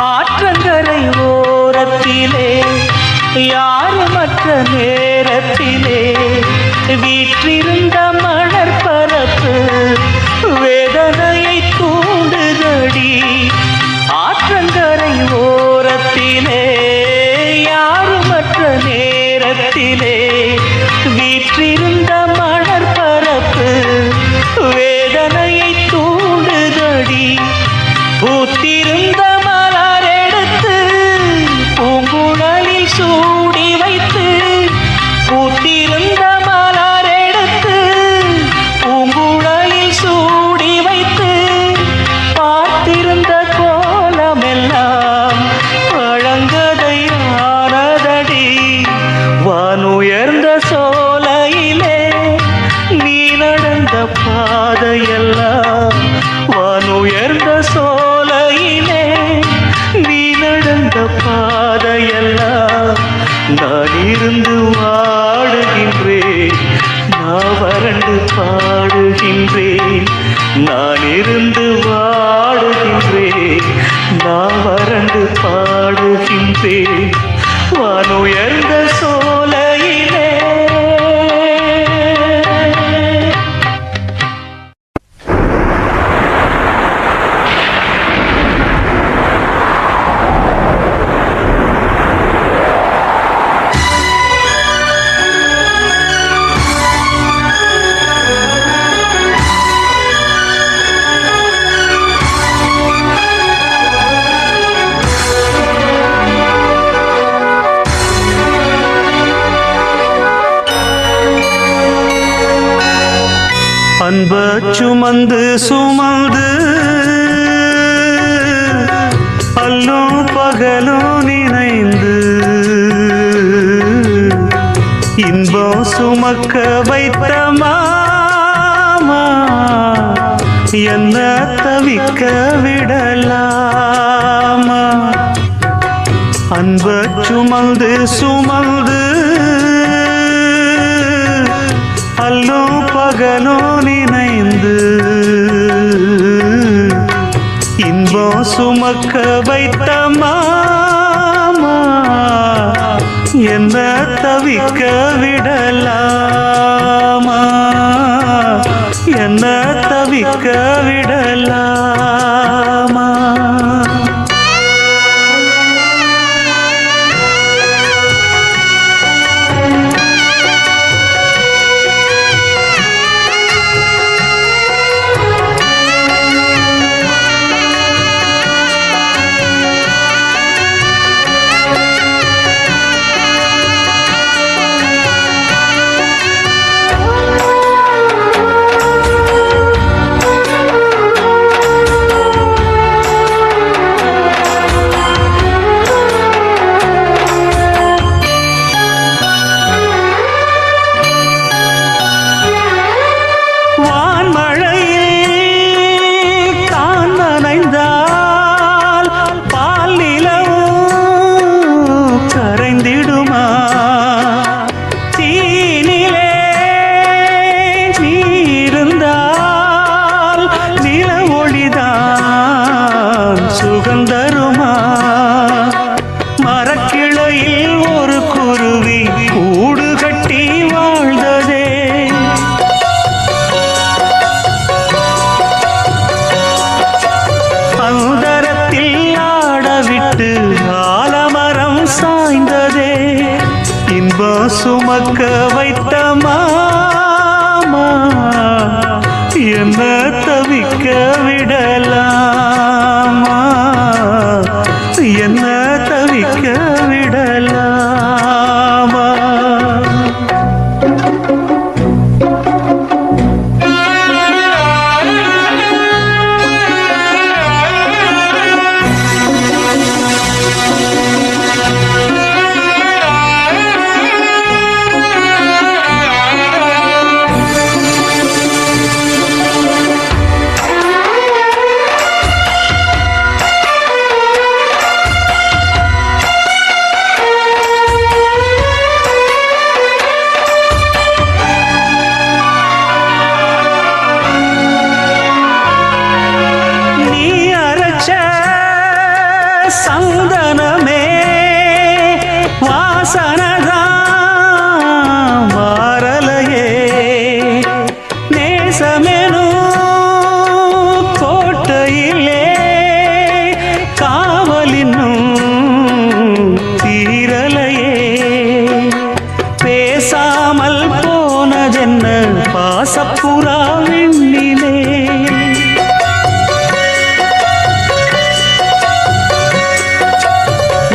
ஆற்றங்கரை ஓரத்திலே யாருமற்ற நேரத்திலே வீற்றிருந்த மணற்பரப்பு வேதனையை தூண்டுதடி. ஆற்றங்கரை ஓரத்திலே யாருமற்ற நேரத்திலே வீற்றிருந்த மணற்பரப்பு வேதனையை தூண்டுதடி. பூத்திருந்த மலரெடுத்து பூங்குழலில் சூடி வைத்து, பூத்திருந்த மலரெடுத்து பூங்குழலில் சூடி வைத்து பார்த்திருந்த கோலமெல்லாம் பழங்கதையானதடி. வானுயர்ந்த சோலையிலே நீ நடந்த பாதையெல்லாம், வானுயர்ந்த சோலையிலே நீ நடந்த பாதையெல்லாம் நான் இருந்து வாடுகின்றேன், நான் வறண்டு பாடுகின்றேன். நான் இருந்து வாடுகின்றேன், நான் வறண்டு பாடுகின்றேன். வானுயர்ந்த சோலையிலே அன்ப சுமந்து சுமந்து அல்லும் பகலும் நினைந்து இன்பம் சுமக்க வைத்த மாமா என்ன தவிக்க விடலாமா? அன்ப சுமந்து சுமந்து அல்லும் பகலும் நினைந்து இன்பம் சுமக்க வைத்த மாமா என்ன தவிக்க விடலாமா என்ன தவிக்க விடலாமா சுமக்க வைத்த மாமா என்ன தவிக்க விடலாமா என்ன தவிக்க விடலாமா சந்தனமே வாசனதான் மாறலையே நேசமெனும் கோட்டையிலே காவலினும் தீரலையே பேசாமல் போனதென்ன பாசப்புறா விண்ணிலே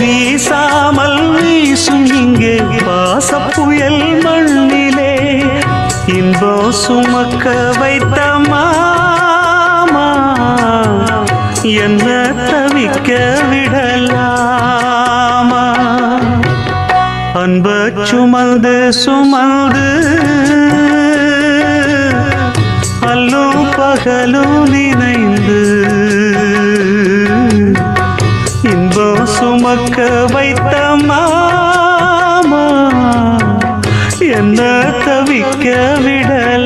வீசாமல் வீசும் இங்கே பாசப்புயல் மண்ணிலே இன்பம் சுமக்க வைத்த மாமா என்ன தவிக்க விடலாமா அன்ப சுமந்து சுமந்து அல்லும் பகலும் நினைந்து இன்பம் சுமக்க வைத்த மாமா என்ன தவிக்க விடலாமா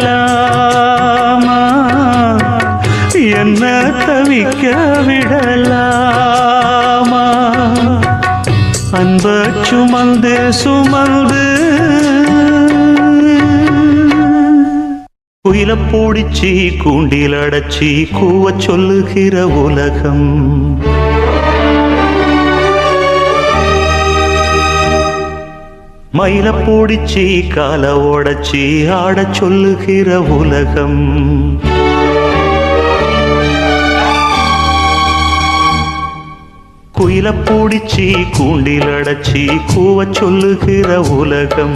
என்ன தவிக்க விடலாமா அன்ப சுமந்து சுமந்து குயில பூடிச்சி கூண்டில் அடைச்சி கூவ சொல்லுகிற உலகம் மயில பூடிச்சி கால ஓடச்சி ஆட சொல்லுகிற உலகம் குயில பூடிச்சி கூண்டில் அடைச்சி கூவ சொல்லுகிற உலகம்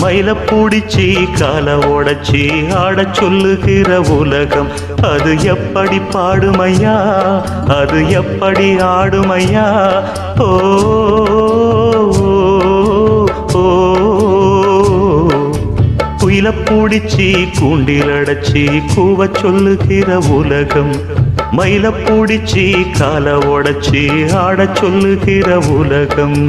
மயில பூடிச்சி கால ஓடச்சி ஆட சொல்லுகிற உலகம் அது எப்படி பாடுமையா அது எப்படி ஆடுமையா ஓ குயில பூடிச்சி கூண்டில் அடைச்சி கூவ சொல்லுகிற உலகம் மயில பூடிச்சி கால உடைச்சி ஆட சொல்லுகிற உலகம்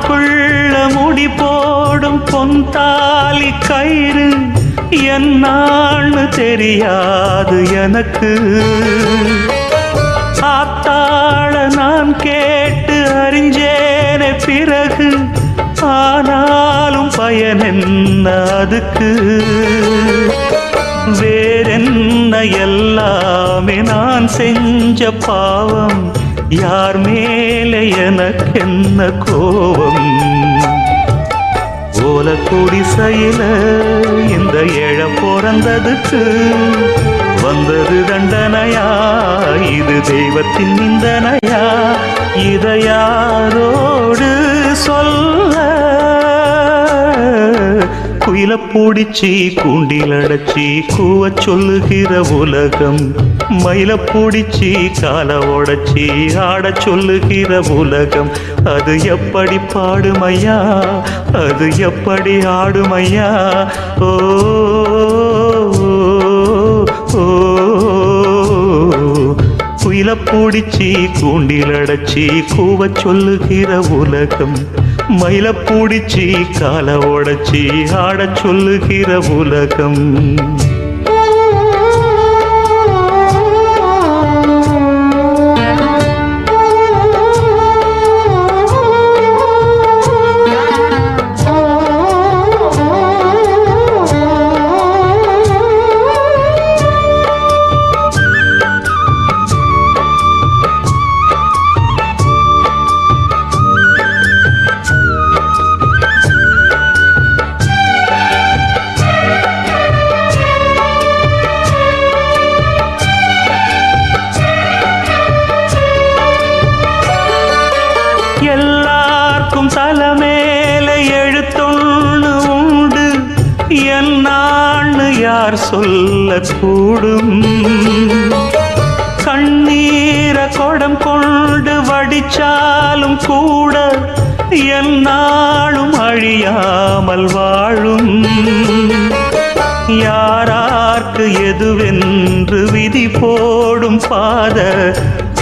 காதுக்குள்ள முடி போடும் பொன் தாலி கயிறு என்னான்னு தெரியாது எனக்கு. ஆத்தாள நான் கேட்டு அறிஞ்சேனே பிறகு, ஆனாலும் பயன் என்ன அதுக்கு. வேறென்ன எல்லாமே நான் செஞ்ச பாவம், யார் மேலே எனக்கென்ன கோபம். ஓல குடிசையில இந்த ஏழ பிறந்ததுக்கு வந்தது தண்டனையா, இது தெய்வத்தின் நிந்தனையா, இதை யாரோடு சொல்ல. குயில பூடிச்சி கூண்டில் அடைச்சி கூவ சொல்லுகிற உலகம், மயில பூடிச்சி கால உடைச்சி ஆட சொல்லுகிற உலகம். அது எப்படி பாடுமையா, அது எப்படி ஆடுமையா. ஓ குயில பூடிச்சி கூண்டில் அடைச்சி கூவ சொல்லுகிற உலகம், மயில பூடிச்சி கால உடைச்சி ஆட சொல்லுகிற உலகம். எல்லாருக்கும் தலைமேல எழுத்தொன்னு உண்டு, என்னான்னு யார் சொல்லக்கூடும். கண்ணீர கொடம் கொண்டு வடிச்சாலும் கூட என்னாலும் அழியாமல் வாழும். யாரார்க்கு எதுவென்று விதி போடும் பாத,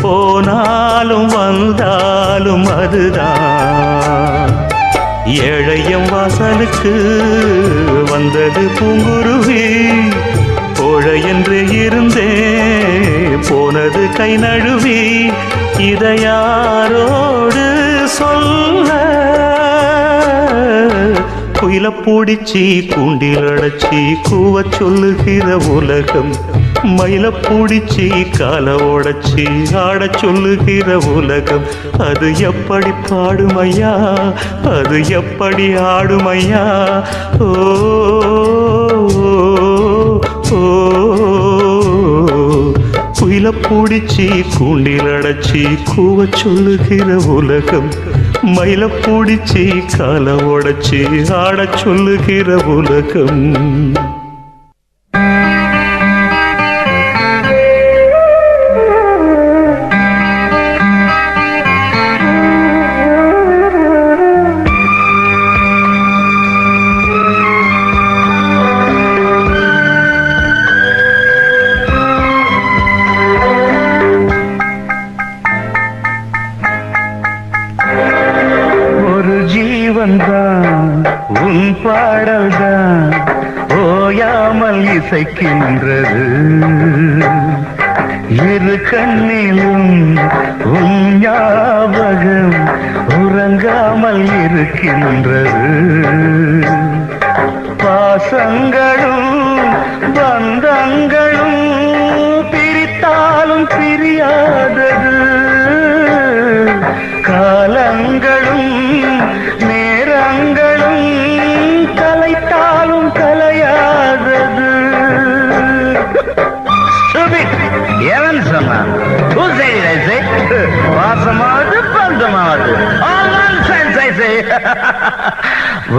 போனாலும் வந்தாலும் அதுதான். ஏழையம் வாசலுக்கு வந்தது பூங்குருவி, கோழை என்று இருந்தே போனது கை நழுவி. இதை யாரோடு சொல்ல. குயில பூடிச்சி கூண்டில் அடைச்சி கூவ சொல்லுகிற உலகம், மயில பூடிச்சி கால உடைச்சி ஆட சொல்லுகிற உலகம். அது எப்படி பாடுமையா, அது எப்படி ஆடுமையா. ஓ குயில பூடிச்சி கூண்டில் அடைச்சி கூவ சொல்லுகிற உலகம், மயில பூடிச்சி கால உடைச்சி ஆட சொல்லுகிற உலகம். உன் பாடல்தான் ஓயாமல் இசைக்கின்றது, இரு கண்ணிலும் உன் ஞாபகம் உறங்காமல் இருக்கின்றது. பாசங்களும் பந்தங்களும் பிரித்தாலும் பிரியாதது, காலங்களும் நேரங்களும் கலைத்தாலும் கலையாதது. எவன் சொன்னான்? வாசமாவது பந்தமாவது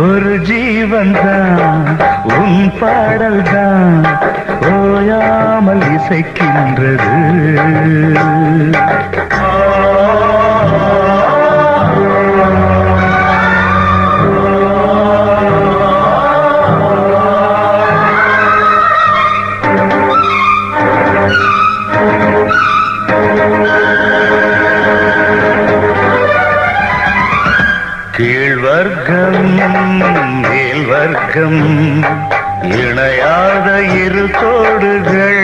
ஒரு ஜீவன் தான் உன் பாடல் தான் ஓயாமல் இசைக்கின்றது. கீழ் கீழ் வர்க்கம் மேல் வர்க்கம் இணையாத இரு தோடுகள்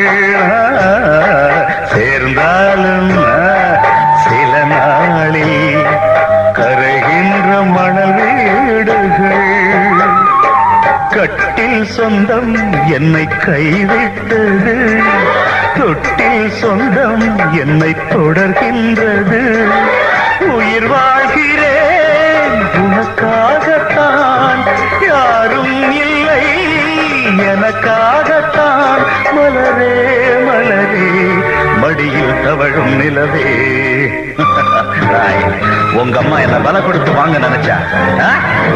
சேர்ந்தாலும் சில நாளில் கரைகின்ற மணல் வீடுகள் கட்டில் சொந்தம் என்னை கைவிட்டது தொட்டில் சொந்தம் என்னை தொடர்கின்றது உயிர் வாழ்கிறேன் உனக்காகத்தான் யாரும் இல்லை எனக்காகத்தான் மலரே மலரே மடியில் தவழும் நிலவே உங்க அம்மா என்ன பல கொடுத்து வாங்க நினைச்சா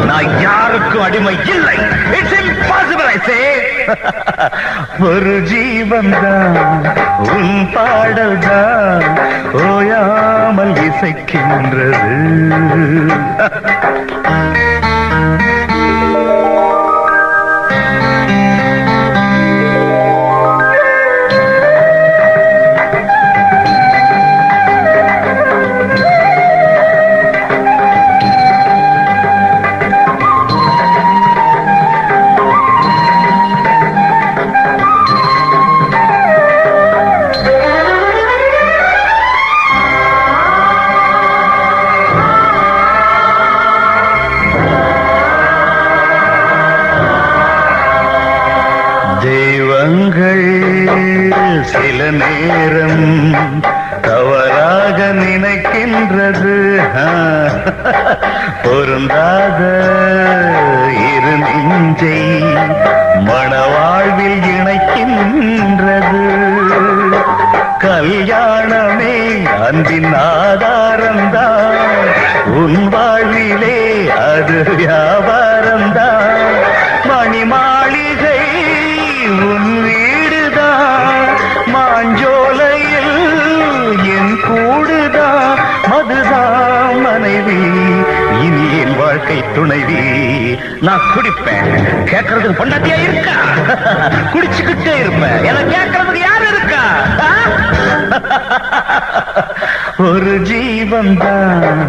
நான் யாருக்கும் அடிமை இல்லை. It's impossible, I say. ஒரு ஜீவன் தான் உன் பாடல் தான் ஓயாமல் இசைக்கின்றது. தெய்வங்கள் சில நேரம் தவறாக நினைக்கின்றது பொருந்தாத இரு நெஞ்சை மணவாழ்வில் இணைக்கின்றது கல்யாணமே அன்பின் ஆதாரம்தான் உன் வாழ்விலே அது வியாபாரம்தான் மணி மாளிகை உன் வீடுதான் மாஞ்சோலையில் என் கூடுதான் மதுதான் மனைவி இனி என் வாழ்க்கை துணைவி. நான் குடிப்பேன் கேட்கறதுக்கு பொண்டாட்டியா இருக்கா குடிச்சுக்கிட்டே இருப்பேன் என கேட்கறதுக்கு யாரு இருக்கா ஒரு ஜீவன் தான்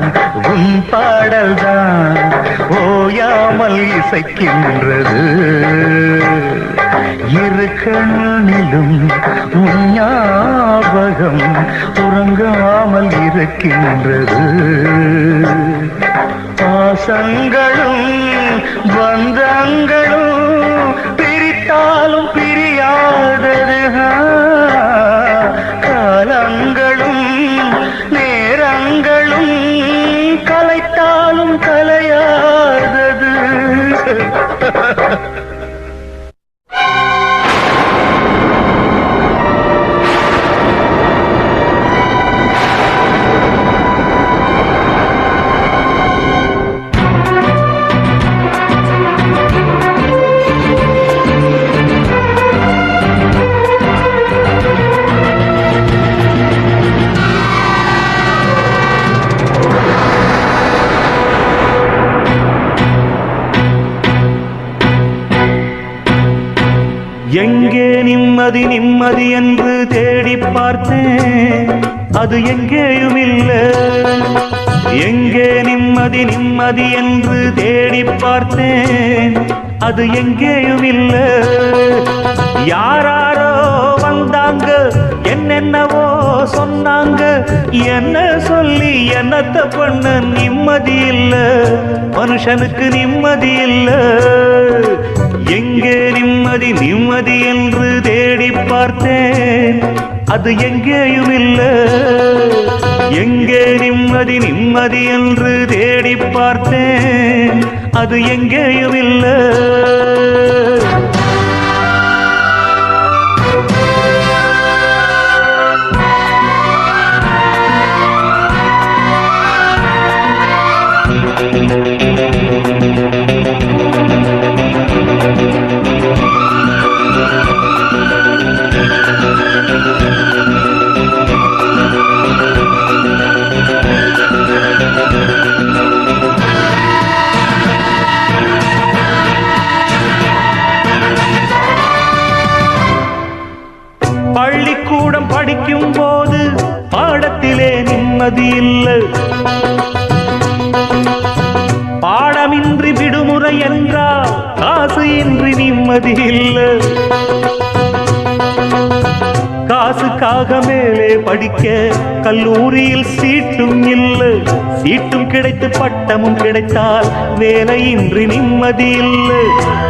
உன் பாடல் தான் ஓயாமல் இசைக்கின்றது இரு கண்ணிலும் உன் ஞாபகம் உறங்காமல் இருக்கின்றது பாசங்களும் பந்தங்களும் பிரித்தாலும் பிரியாதது காலங்களும் நேரங்களும் கலைத்தாலும் கலையாதது. எங்கே நிம்மதி நிம்மதி என்று தேடி பார்த்தேன் அது எங்கேயும் இல்லை. எங்கே நிம்மதி நிம்மதி என்று தேடி பார்த்தேன் அது எங்கேயும் இல்லை. யாராரோ வந்தாங்க என்னென்னவோ சொன்னாங்க என்ன சொல்லி என்னத்த பண்ண நிம்மதி இல்லை மனுஷனுக்கு நிம்மதி இல்லை. எங்கே நிம்மதி நிம்மதி என்று தேடி பார்த்தேன் அது எங்கேயும் இல்லை. எங்கே நிம்மதி நிம்மதி என்று தேடி பார்த்தேன் அது எங்கேயும் இல்லை. பள்ளிக்கூடம் படிக்கும் போது பாடத்திலே நிம்மதி இல்லை. பாடம் பணமின்றி விடுமுறை என்றால் காசு இன்றி நிம்மதி இல்லை. காசுக்காக மேலே படிக்க கல்லூரியில் சீட்டும் இல்லை. சீட்டும் கிடைத்து பட்டமும் கிடைத்தால் வேலையின்றி நிம்மதி இல்லை.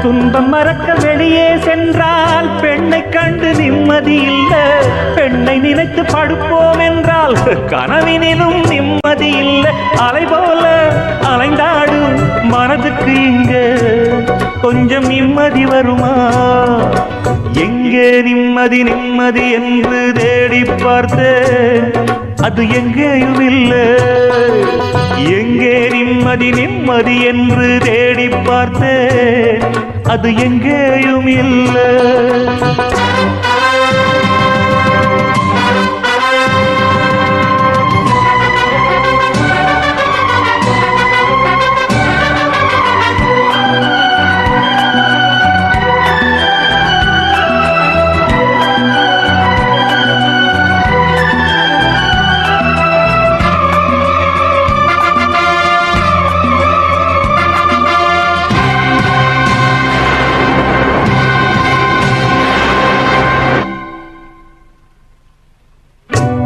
துன்பம் மறக்க வெளியே சென்றால் பெண்ணை கண்டு நிம்மதி இல்லை. பெண்ணை நினைத்து படுப்போம் என்றால் கனவினிலும் நிம்மதி இல்லை. அலை போல அலைந்தாடும் மனதுக்கு இங்க கொஞ்சம் நிம்மதி வருமா? எங்கே நிம்மதி நிம்மதி என்று தேடி பார்த்தேன், அது எங்கேயும் இல்லை. எங்கே நிம்மதி நிம்மதி என்று தேடி பார்த்தேன், அது எங்கேயும் இல்லை.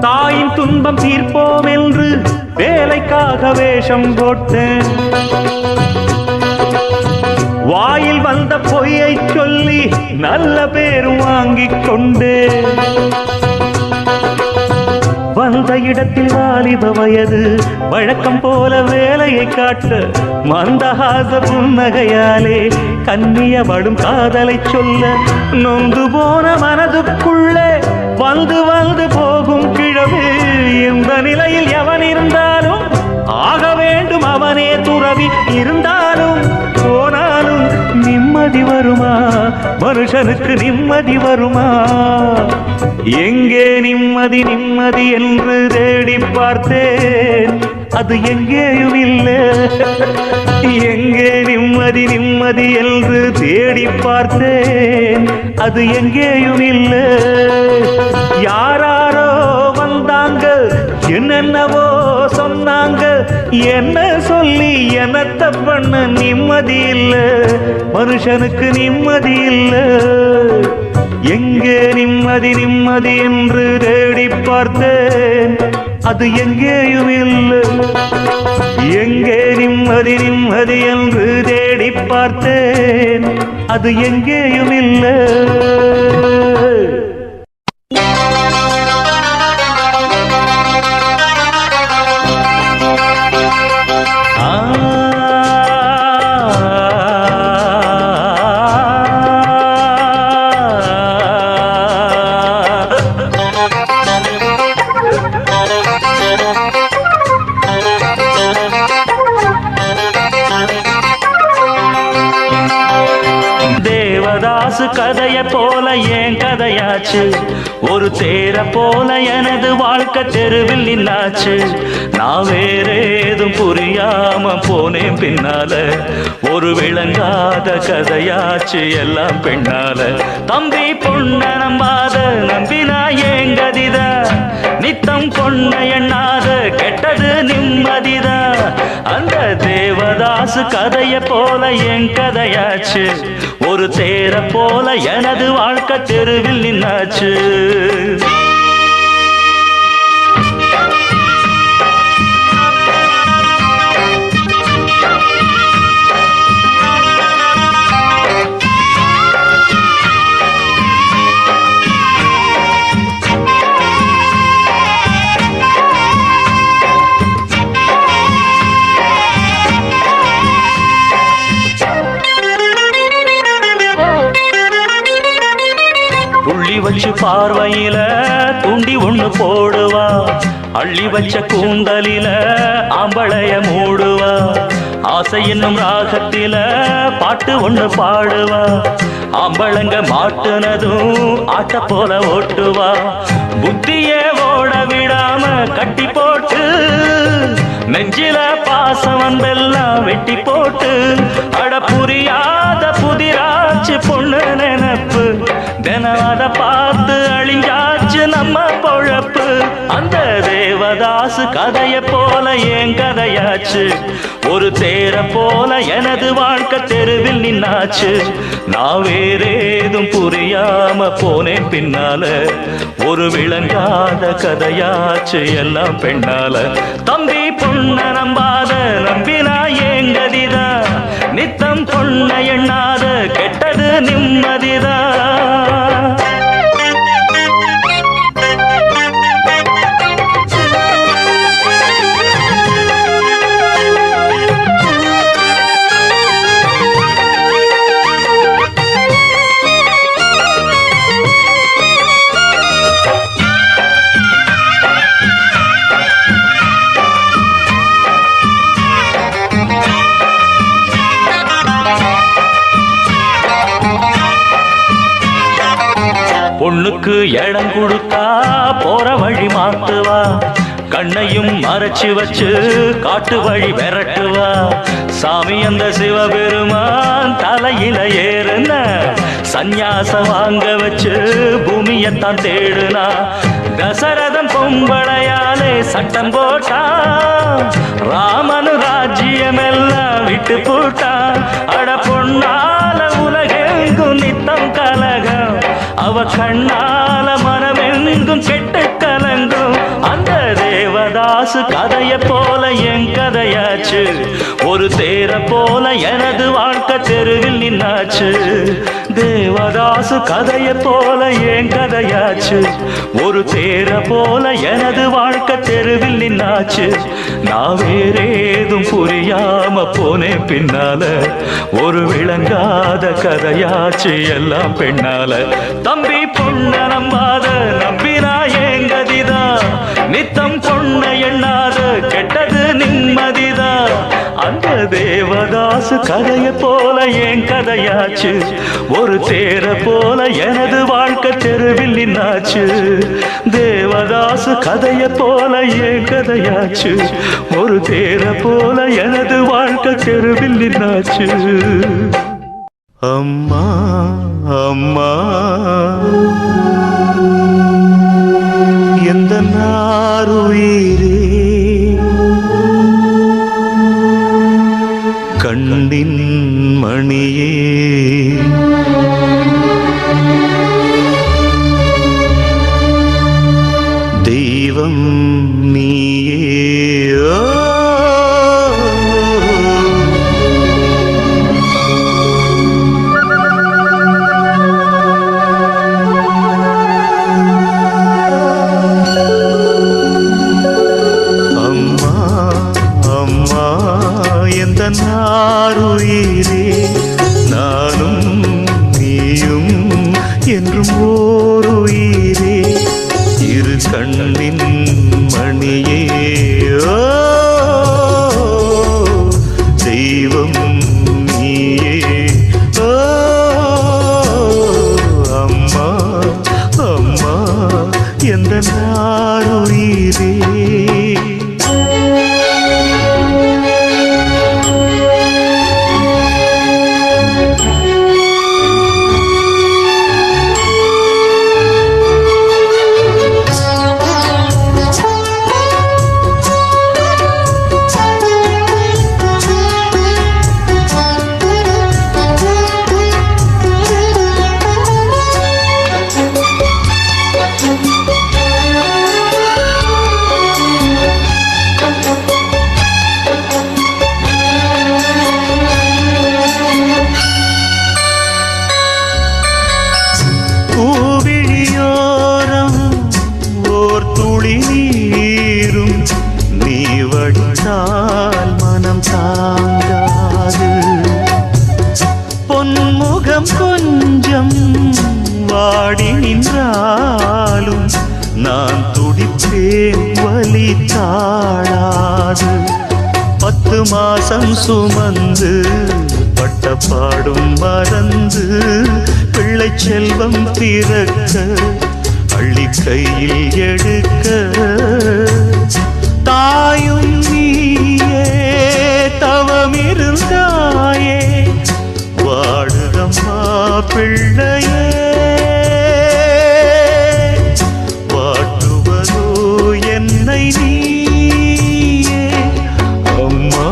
தாயின் துன்பம் தீர்ப்போம் என்று வேலைக்காக வேஷம் போட்டேன். வாயில் வந்த பொய்யை சொல்லி நல்ல பேரும் வாங்கிக் கொண்டேன். வந்த இடத்தில் வாலிப வயது வழக்கம் போல வேலையை காட்ட மந்தஹாச புன்னகையாலே கண்ணியப்படும் காதலை சொல்ல நொந்து போன மனதுக்குள்ளே வந்து வந்து போகும் கிழவு. இந்த நிலையில் எவன் இருந்தாலும் ஆக வேண்டும் அவனே துறவி. இருந்தாலும் போனாலும் நிம்மதி வருமா? மனுஷனுக்கு நிம்மதி வருமா? எங்கே நிம்மதி நிம்மதி என்று தேடி பார்த்தேன், அது எங்கேயும் இல்லை. எங்கே நிம்மதி நிம்மதி என்று தேடி பார்த்தேன், அது எங்கேயும் இல்லை. யாராரோ வந்தாங்க, என்னென்னவோ சொன்னாங்க. என்ன சொல்லி என்னத்த பண்ண நிம்மதி இல்லை. மனுஷனுக்கு நிம்மதி இல்லை. எங்கே நிம்மதி நிம்மதி என்று தேடி பார்த்தேன், அது எங்கேயும் இல்லை. எங்கே நிம்மதி நிம்மதி என்று தேடி பார்த்தேன், அது எங்கேயும் இல்லை. தேவதாசு கதைய போல என் கதையாச்சு. ஒரு தேர போல எனது வாழ்க்கை தெருவில் நின்னாச்சு. நான் வேற ஏதும் புரியாம போனேன் பின்னால. ஒரு விளங்காத கதையாச்சு எல்லாம் பெண்ணால. தம்பி பொண்ண நம்பாத நம்பினா ஏங்கதிதா. நித்தம் பொண்ண எண்ணாத கெட்டது நிம்மதிதா. அந்த தேவதாசு கதைய போல என் கதையாச்சு. ஒரு தேர போல எனது வாழ்க்கை தெருவில் நின்னாச்சு. புள்ளி வச்சு பார்வையில துண்டி ஒண்ணு போடுவா. அள்ளி வச்ச கூந்தலில ஆம்பளைய மூடுவா. ஆசை என்னும் ராகத்தில பாட்டு ஒண்ணு பாடுவா. ஆம்பளங்க மாட்டுனதும் ஆட்ட போல ஓட்டுவா. புத்தியே ஓட விடாம கட்டி போட்டு நெஞ்சில பாசம் அன்பெல்லாம் வெட்டி போட்டு. அட புரியாத புதிராச்சு பொண்ணு நினைப்பு. தினம் அதை பார்த்து அழிஞ்சாச்சு நம்ம பொழப்பு. அந்த தேவதாசு கதைய போல என் கதையாச்சு. ஒரு தேர போல எனது வாழ்க்கை தெருவில் நின்னாச்சு. நான் வேறேதும் புரியாம போனேன் பின்னால. ஒரு விளங்காத கதையாச்சு எல்லாம் பெண்ணால. தம்பி பொண்ண நம்பாத நம்பினா ஏங்கதிதா. நித்தம் பொண்ண எண்ணாத கெட்டது நிம்மதிதா. பொண்ணுக்கு இடம் கொடுத்தா போற வழி மாத்துவா. கண்ணையும் மறைச்சு வச்சு காட்டு வழி விரட்டுவா. சாமி அந்த சிவபெருமான் தலையில ஏறுன சந்நியாசம் வாங்க வச்சு பூமியத்தான் தேடுனா. தசரதன் பொம்பளையாலே சட்டம் போட்டா. ராமனு ராஜ்யமெல்லாம் விட்டு போட்டா. அட பொண்ணால உலகெங்கும் நித்தம் கலகம். அவ கண்ணால மனமெங்கும் கெட்டு கலங்கும். அந்த தேவதாசு கதைய போல என் கதையாச்சு. ஒரு தேர போல எனது வாழ்க்கை தெருவில் நின்னாச்சு. தேவதாசு கதைய போல என் கதையாச்சு. ஒரு தேர போல எனது வாழ்க்கை தெருவில் நின்னாச்சு. நான் வேறேதும் புரியாம போனேன் பின்னால. ஒரு விளங்காத கதையாச்சு எல்லாம் பெண்ணால. தம்பி பொண்ண நம்பாத நம்பினா ஏங்கதிதா. நித்தம் பொண்ண எண்ணாத கெட்டது நிம்மதிதா. அந்த தேவதாசு கதைய போல என் கதையாச்சு. ஒரு தேர போல எனது வாழ்க்கை தெருவில் நின்னாச்சு. தேவதாசு கதைய போல என் கதையாச்சு. ஒரு தேர போல எனது வாழ்க்கை தெருவில் நின்னாச்சு. அம்மா அம்மா எந்த நாருயிரே கண்ணின் மணியே தெய்வம் நீயே. நாருயிரே நானும் நீயும் என்றும் ஓருயிரே. இரு கண்ணின் மணியே தெய்வம் நீயே. அம்மா அம்மா எந்த நாருயிரே. கொஞ்சம் வாடி நின்றாலும் நான் துடிப்பேன் வலி தாழாது. 10 மாசம் சுமந்து பட்ட பாடும் மறந்து பிள்ளை செல்வம் பிறக்க அள்ளி கையில் எடுக்க தாயும் நீயே தவமிருந்தாயே வாடுதம்மா பிள்ளையே வாட்டுவதோ என்னை நீயே. அம்மா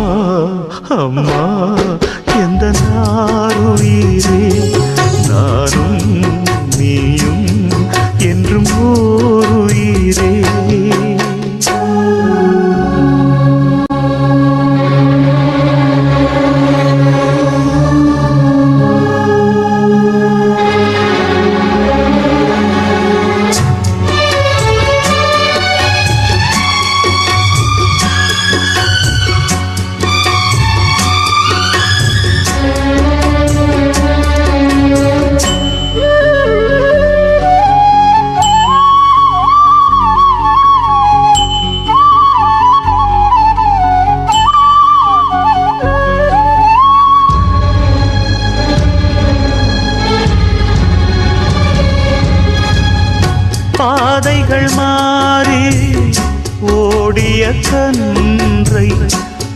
கன்றை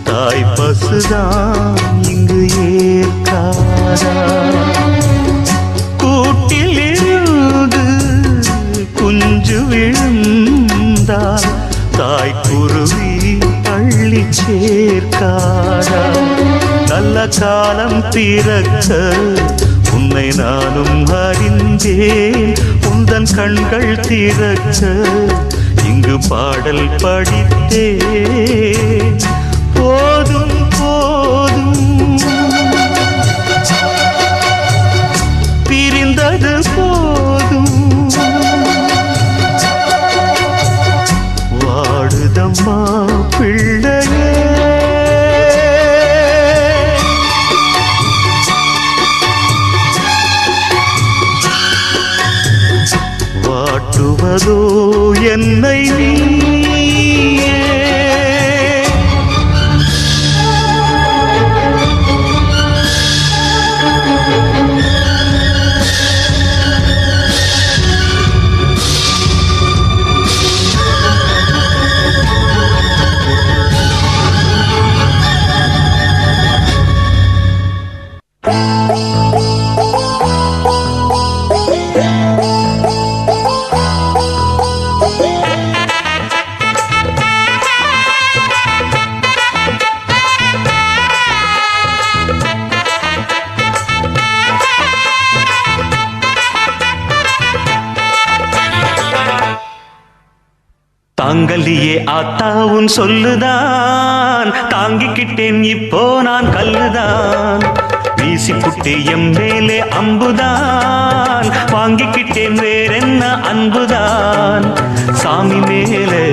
தாய் பசுதான் இங்கு ஏற்காதா? கூட்டில் இருந்து குஞ்சு விழுந்தால் தாய் குருவி அள்ளி சேர்க்காதா? நல்ல காலம் பிறக்க உன்னை நானும் அறிந்தேன், உந்தன் கண்கள் திறக்க இங்கு பாடல் படித்தேன். போதும் போதும் பிரிந்தது போதும், வாடுதம்மா பிள்ளையே. வாட்டுவதோ என்னை நீயே, தாங்கலியே ஆத்தா உன் சொல்லுதான், தாங்கிக்கிட்டேன் இப்போ நான் கல்லுதான். வீசிப்புட்டு எம் மேலே அம்புதான், வாங்கிக்கிட்டேன் வேறென்ன அன்புதான். சாமி மேலே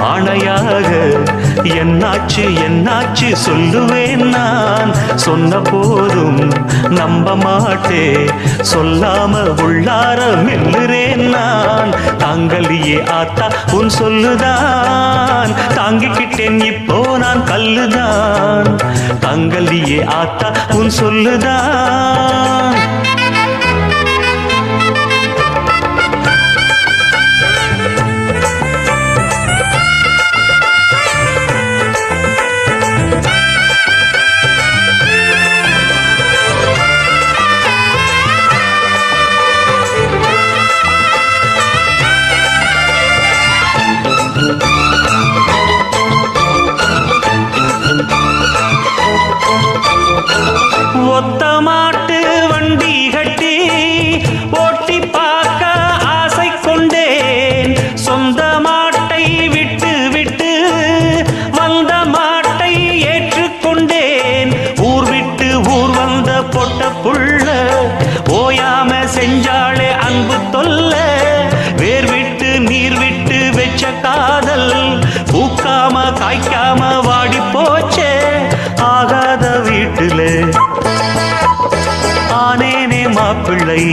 ஆணையாக என்னாச்சு என்னாச்சு சொல்லுவேன் நான். சொன்ன போதும் நம்ப மாட்டே, சொல்லாம உள்ளார மெல்லுறேன் நான். தாங்கலியே ஆத்தா உன் சொல்லுதான், தாங்கிக்கிட்டேன் இப்போ நான் கல்லுதான். தாங்கலியே ஆத்தா உன் சொல்லுதான். ஒத்த மாட்டு வண்டி கட்டி ஓட்டி பார்க்க ஆசை கொண்டேன். சொந்த மாட்டை விட்டு விட்டு வந்த மாட்டை ஏற்றுக்கொண்டேன். ஊர் விட்டு ஊர் வந்த பொட்ட புள்ள ஓயாம செஞ்சாளே அன்பு தொல்ல. வேர் விட்டு நீர் விட்டு வெச்ச காதல் பூக்காம காய்க்காம வாடி போச்சே. ஆகாத வீட்டுல ஆனேனே மாப்பிள்ளை,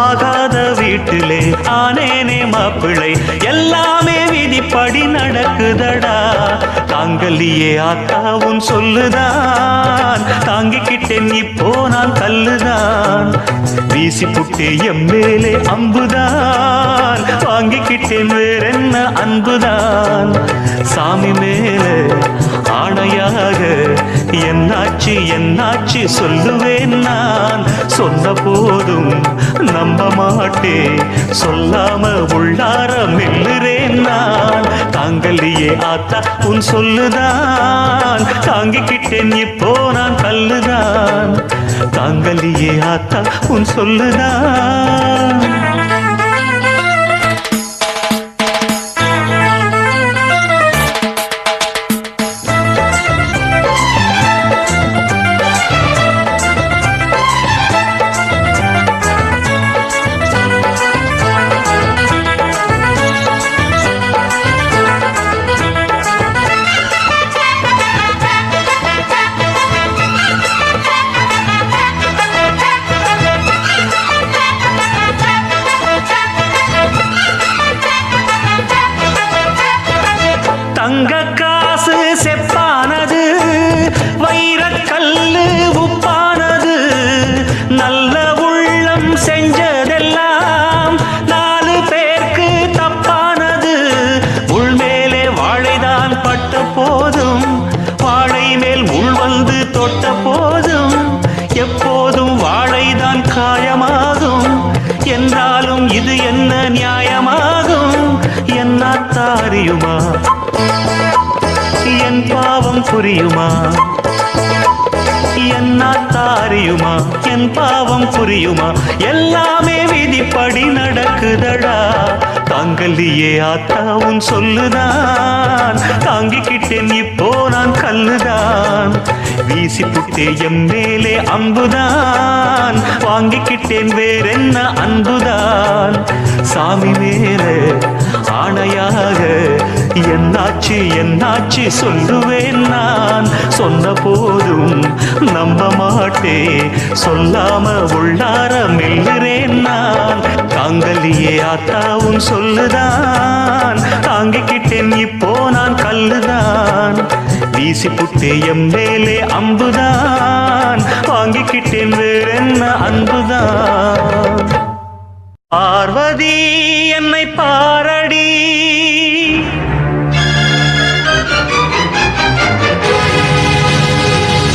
ஆகாத வீட்டிலே ஆனேனே மாப்பிள்ளை. எல்லாமே விதிப்படி நடக்குதடா. தாங்கலியே ஆத்தா உன் சொல்லுதான், தாங்கிக்கிட்டேன் இப்போ நான் கல்லுதான். வீசிப்புட்டு எம் மேலே அம்புதான், வாங்கிக்கிட்டேன் வேறென்ன அன்புதான். சாமி மேலே ஆணையாக என்னாச்சு என்னாச்சு சொல்லுவேன் நான். சொன்ன போதும் நம்ப மாட்டே, சொல்லாம உள்ளார மெல்லுறேன் நான். தாங்கலியே ஆத்தா உன் சொல்லுதான், தாங்கிக்கிட்டேன் இப்போ நான் கல்லுதான். தாங்கலியே ஆத்தா உன் சொல்லுதான். என்னாத்தாரியுமா என் பாவம் புரியுமா எல்லாமே விதிப்படி நடக்குதடா தாங்கல்லியே ஆத்தா உன் சொல்லுதான் தாங்கிக்கிட்டேன் இப்போ நான் கல்லுதான் வீசி புட்டே எம் மேலே அம்புதான் வாங்கிக்கிட்டேன் வேறென்ன அன்புதான் சாமி மேலே ஆணையாக என்னாச்சு என்னாச்சு சொல்லுவேன் நான் சொன்ன போதும் நம்ப மாட்டே சொல்லாம உள்ளார மெல்லுறேன் நான் தாங்கல்லியே ஆத்தாவும் சொல்லுதான் தாங்கிக்கிட்டேன் இப்போ நான் கல்லுதான் வீசி புட்டே எம் மேலே அம்புதான் வாங்கிக்கிட்டேன் வேறென்ன அன்புதான் பார்வதி என்னை பாரடி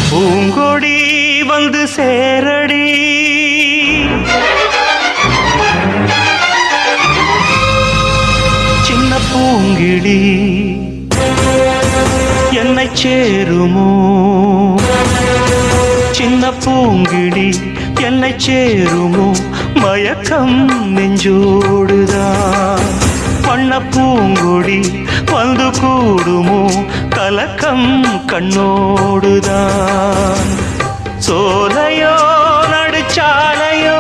பூங்கொடி வந்து சேரடி சின்ன பூங்கிடி என்னை சேருமோ சின்ன பூங்கிடி என்னை சேருமோ மயக்கம் நெஞ்சோடுதான் வண்ண பூங்கொடி வந்து கூடுமோ கலக்கம் கண்ணோடுதான் சோலையோ நடுச்சாலையோ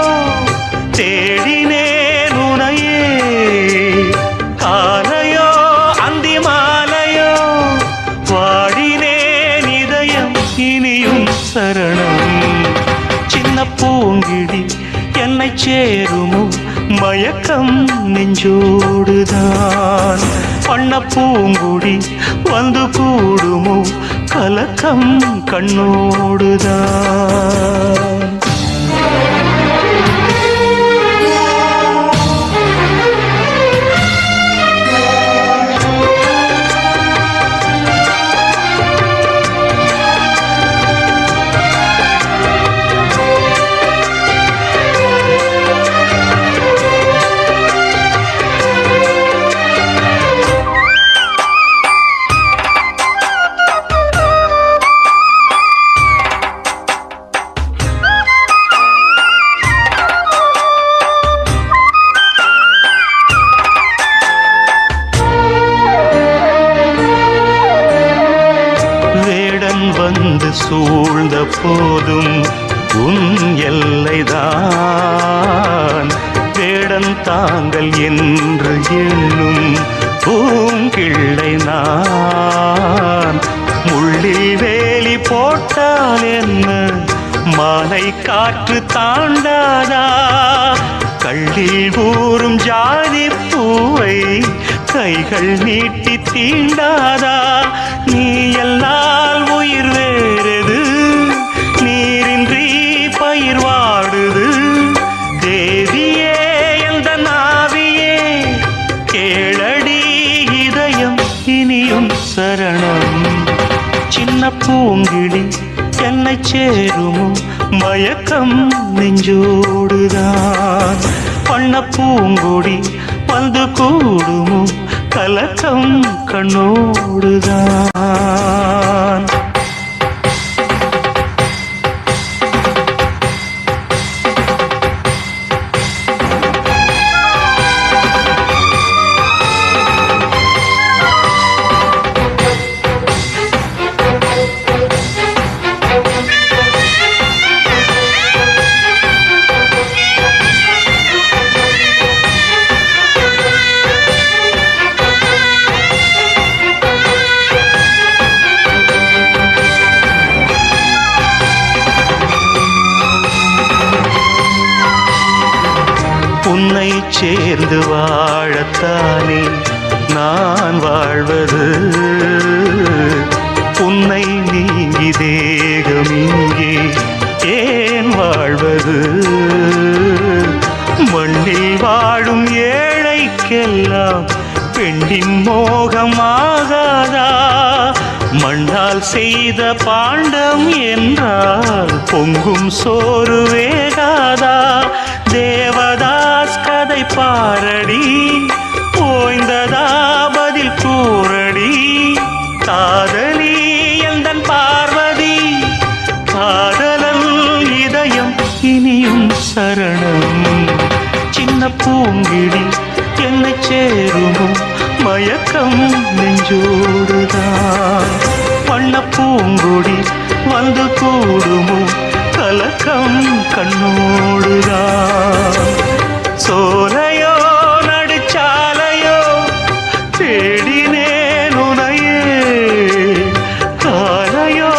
தேடினேன் உனையே காலையோ அந்தி மாலையோ வாடினேன் இதயம் இனியும் சரணம் சின்ன பூங்கிடி என்னை சேருமோ மயக்கம் நெஞ்சோடுதான் வண்ண பூங்குடி வந்து கூடுமோ கலக்கம் கண்ணோடுதான் வந்து சூழ்ந்த போதும் உன் எல்லைதான் வேடன் தாங்கள் என்று எண்ணும் பூங்கிள்ளை நான் முள்ளில் வேலி போட்டால் என்ன மாலை காற்று தாண்டாதா கள்ளில் ஊறும் ஜாதி பூவை கைகள் நீட்டி தீண்டாதா நீ எல்லால் உயிர் வேறது நீரின்றி பயிர் வாடுது தேவியே எந்த நாவியே கேளடி இதயம் இனியும் சரணம் சின்ன பூங்கிடி என்னை சேருமோ மயக்கம் நெஞ்சோடுதான் வண்ண பூங்கொடி வந்து கூடுமோ கலக்கம் கண்ணோடுதான் உன்னை சேர்ந்து வாழத்தானே நான் வாழ்வது உன்னை நீங்கி தேகம் இங்கே ஏன் வாழ்வது மண்ணில் வாழும் ஏழைக்கெல்லாம் பெண்ணின் மோகமாகாதா மண்ணால் செய்த பாண்டம் என்றால் பொங்கும் சோறு வேகாதா தேவதாஸ் கதை பாரடி ஓய்ந்ததா பதில் கூறடி காதலி எந்தன் பார்வதி காதல் இனியும் சரணம். சின்ன பூங்கிடி என்னை சேருமோ மயக்கம் நெஞ்சோடுதான். வண்ண பூங்குடி வந்து கூடுமோ கலக்கம் கண்ணோடுதான். சோலையோ நடுச்சாலையோ தேடினேன் உனையே, காலையோ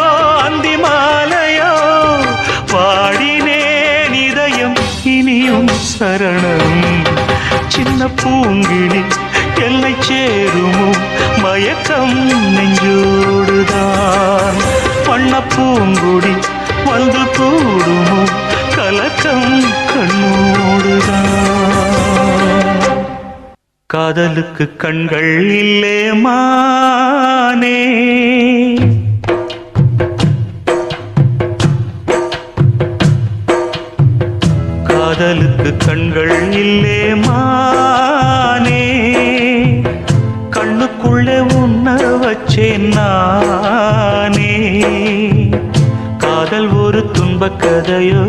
அந்தி மாலையோ பாடினேன் இதயம் இனியும் சரணம். சின்ன பூங்கிளி என்னை சேருமோ மயக்கம் நெஞ்சோடுதான். வண்ண பூங்குடி வந்து கூடுமோ கலக்கம் கண்ணோடுதான். காதலுக்கு கண்கள் இல்லே மானே, காதலுக்கு கண்கள் இல்லே மானே. கண்ணுக்குள்ளே உன்ன வச்சேன் நானே. காதல் ஒரு துன்பக் கதையோ,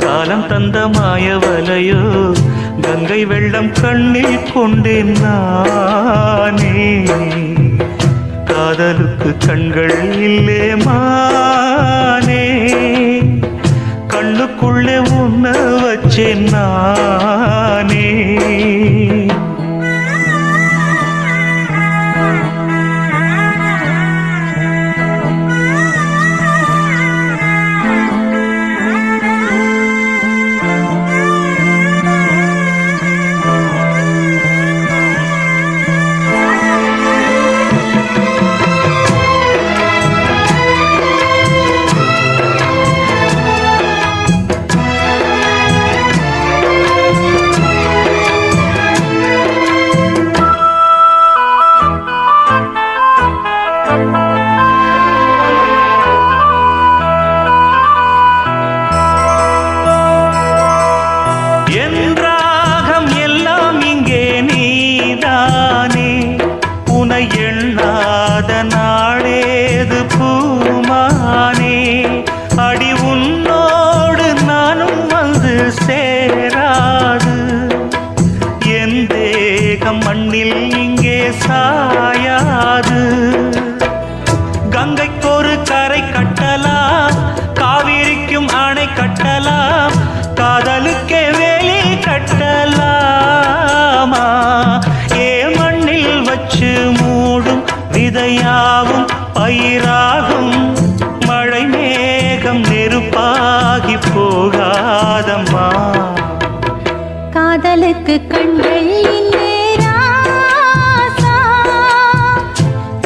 காலம் தந்த மாயவலையோ, கங்கை வெள்ளம் கண்ணில் கொண்டேன் நானே. காதலுக்கு கண்கள் இல்லே மானே, கண்ணுக்குள்ளே உன்ன வச்சேன் நானே. எண்ணாத நாளேது பூமானே. அடி உன்னோடு நானும் வந்து சேராது. என் தேகம் மண்ணில் இங்கே சாயாது. கங்கைக்கொரு கரை கட்டலாம், காவிரிக்கும் அணை கட்டலாம், காதலுக்கே வேலி கட்டலாமா? ஏ மண்ணில் வச்சு மூடும் விதையாகும் பயிராகும். மழை மேகம் நெருப்பாகி போகாதம்மா. காதலுக்கு கண்கள் இல்லே ராசா,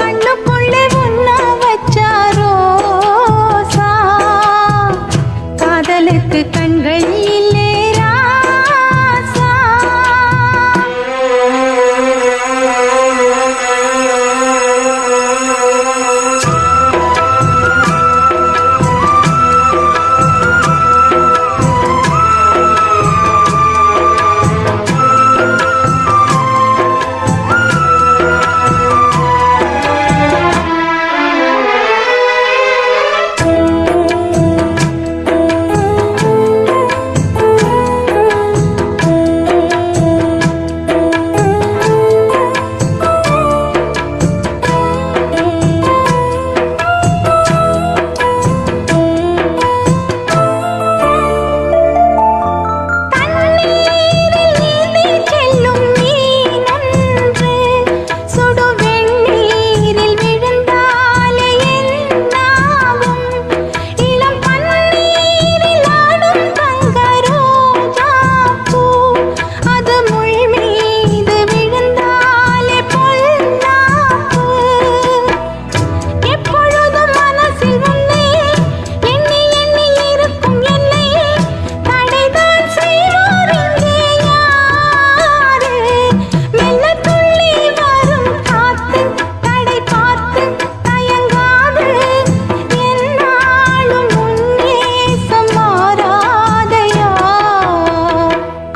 கண்ணுக்குள்ளே உன்ன வச்சாரோசா. காதலுக்கு கண்கள் இல்லே ராசா.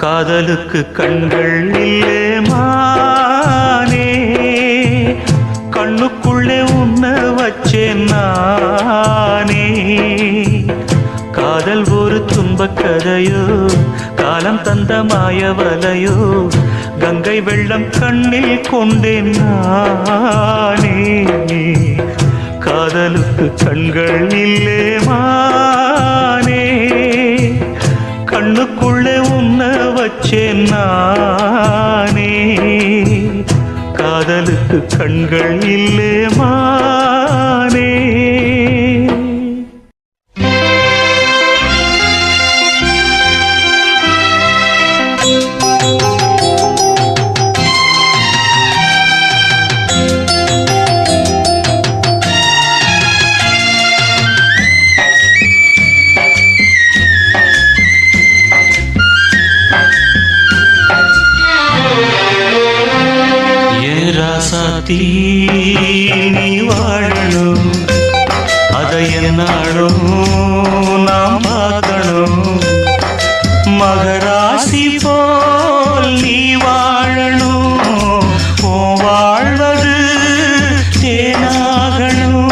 காதலுக்கு கண்கள் இல்லே மானே, கண்ணுக்குள்ளே உன்ன வச்சேன் நானே. காதல் ஒரு துன்ப கம்ப கதையோ காலம் தந்த மாயவலையோ கங்கை வெள்ளம் கண்ணில் கொண்டேன் நானே காதலுக்கு கண்கள் இல்லே மானே கண்ணுக்குள்ளே உன்ன வச்சேன் நானே காதலுக்கு கண்கள் இல்லே மானே ராசாத்தி நீ வாழணும் அதை என்னாலும் நாம் பார்க்கணும் மகராசி போல் நீ வாழணும் ஓ வாழ்வது தேனாகணும்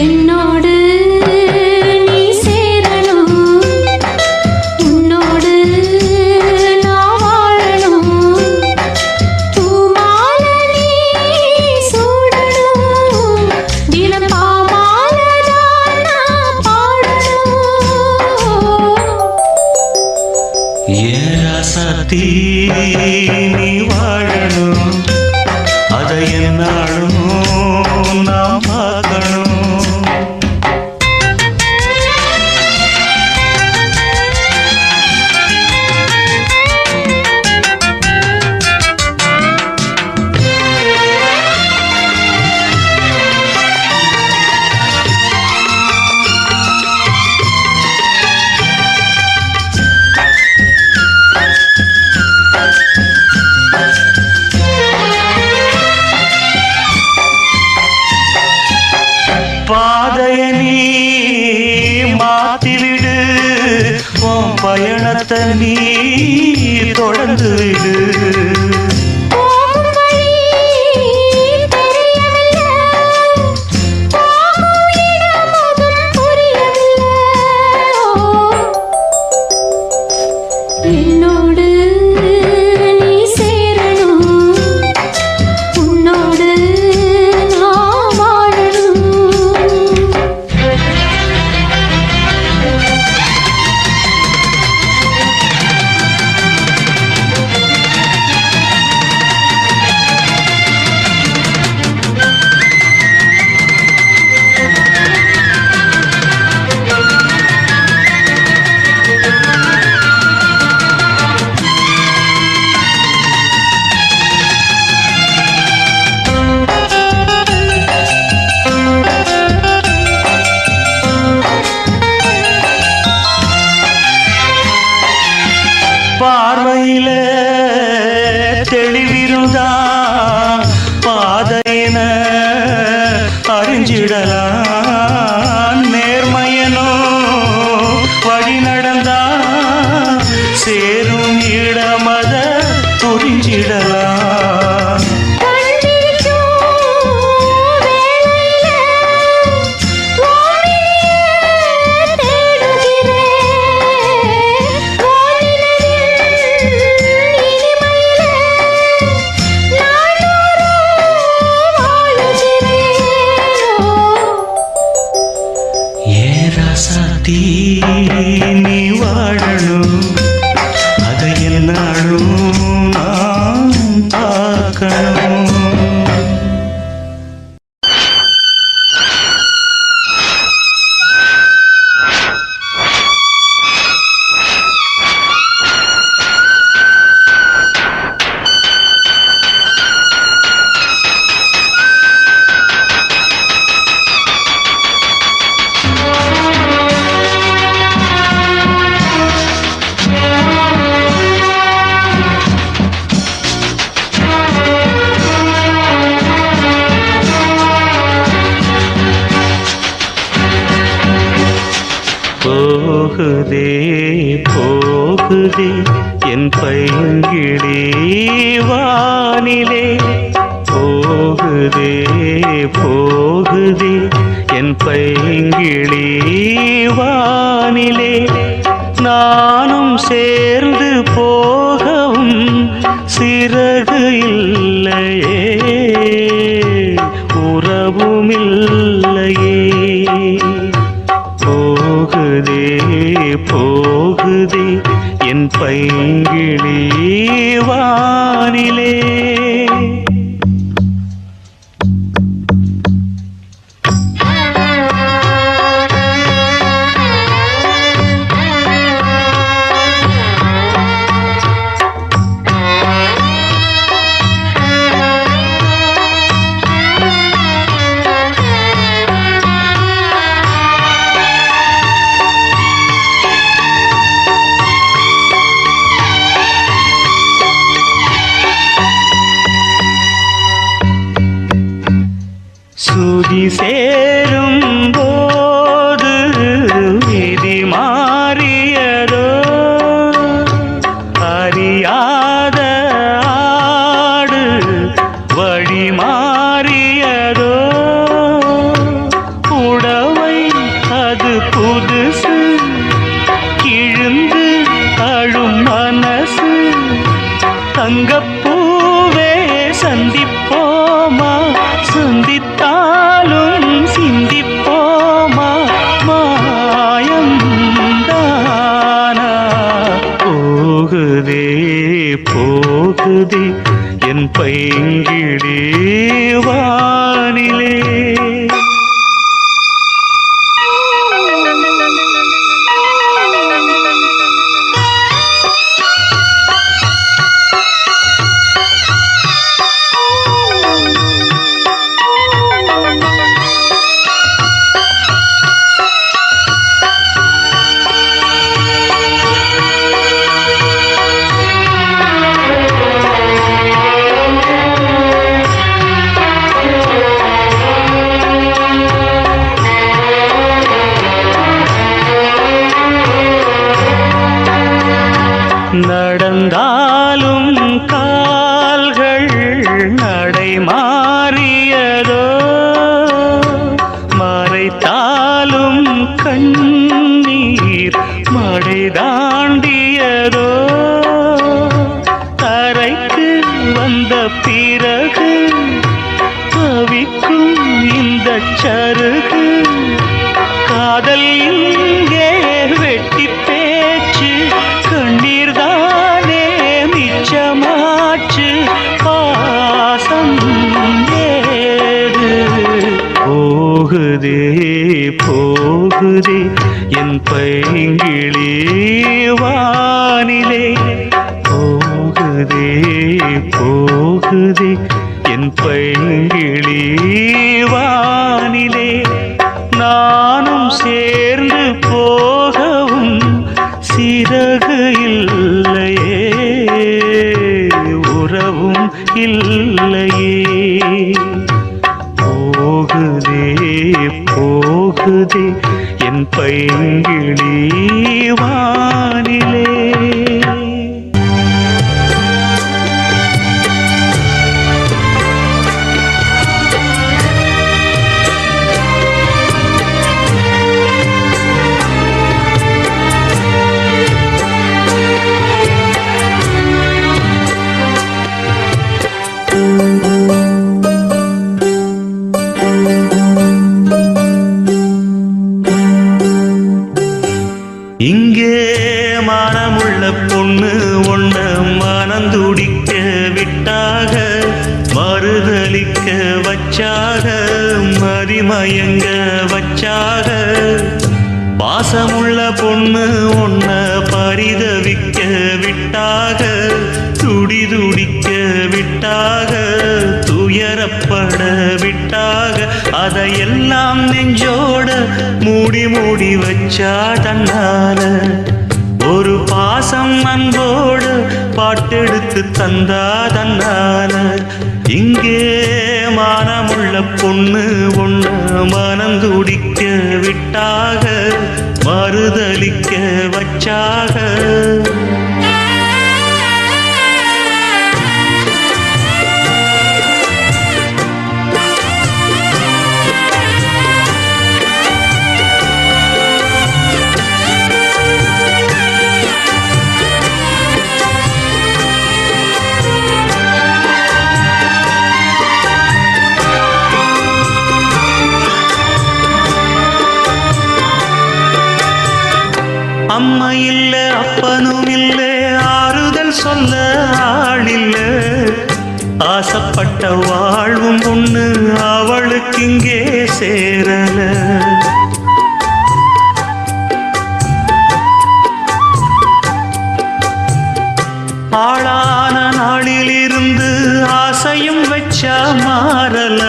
என்னோடு நீ சேரணும் உன்னோடு நான் வாழணும் பூமாலை நீ சூடணும் தினம் பாமாலைதான் நான் பாடணும் ராசாத்தி நீ வாழணும் அதை என்னாலும் நாம் பார்க்கணும் பாதைய நீ மாத்திவிடு உன் பயணத்தை நீ தொடர்ந்து விடு போகும் வழி தெரியவில்லை போகும் இடம் அதுவும் புரியவில்லை என்னோடு நீ சேரணும் உன்னோடு நான் வாழணும் பார்வையில தெளிவிருந்தா பாதையின அறிஞ்சிடலாம் நேர்மையனோ வழி நடந்தா சேரும் இடமத புரிஞ்சிடலாம் ராசாத்தி நீ வாழணும் அதை என்னாலும் நான் பார்க்கணும் போகுதே போகுதே என் பைங்கிடி வானிலே போகுதே போகுதே என் பைங்கிளி வானிலே நானும் சேர்ந்து போகவும் சிறகு இல்லையே உறவுமில்லையே போகுதே போகுதே என் பைங்கிளி வானிலே சுதி சேரும் போது விதி மாறியதோ அறியாத ஆடு வழி மாறியதோ புடவை அது புதுசு கிழிந்து அழும் மனசு தங்கப்பூவே சந்திப்போமா சந்தித்தாலும் சிந்திப்போமா மாயம் தானா போகுதே போகுதே என் பைங்கிளி வானிலே நடந்தாலும் கால்கள் நடை மாறியதோ மறைத்தாலும் கண்ணீர் மடை தாண்டியதோ தரைக்கு வந்த பிறகு தவிக்கும் இந்த சருகு காதல் இங்கே வெட்டி பேச்சு கண்ணீர் தானே மிச்சமாச்சு பாசம் ஏது போகுதே போகுதே என் பைங்கிளி வானிலே போகுதே போகுதே என் பைங்கிளி வானிலே நானும் சேர்ந்து போகவும் சிறகு இல்லையே உறவும் இல்லையே போகுதே போகுதே என் பைங்கிளி வானிலே இங்கே மனமுள்ள பொண்ணு ஒண்ண மனந்துடிக்க விட்டாக மறுதலிக்க வச்சாக மதிமயங்க வச்சாக பாசமுள்ள பொண்ணு ஒண்ண பரிதவிக்க விட்டாக துடிதுடிக்க விட்டாக துயரப்பட விட்டாக அதையெல்லாம் நெஞ்சோட மூடி மூடி வச்சா தன்னால ஒரு பாசம் அன்போடு பாட்டெடுத்து தந்தா தன்னால இங்கே மானமுள்ள பொண்ணு ஒண்ணு மனம் துடிக்க விட்டாக மறுதலிக்க வச்சாக அம்மா இல்ல அப்பனும் இல்ல ஆறுதல் சொல்ல ஆளில்ல ஆசைப்பட்ட வாழ்வும் பொண்ணு அவளுக்கு இங்கே சேரல ஆளான நாளிலிருந்து ஆசையும் வச்சா மாறல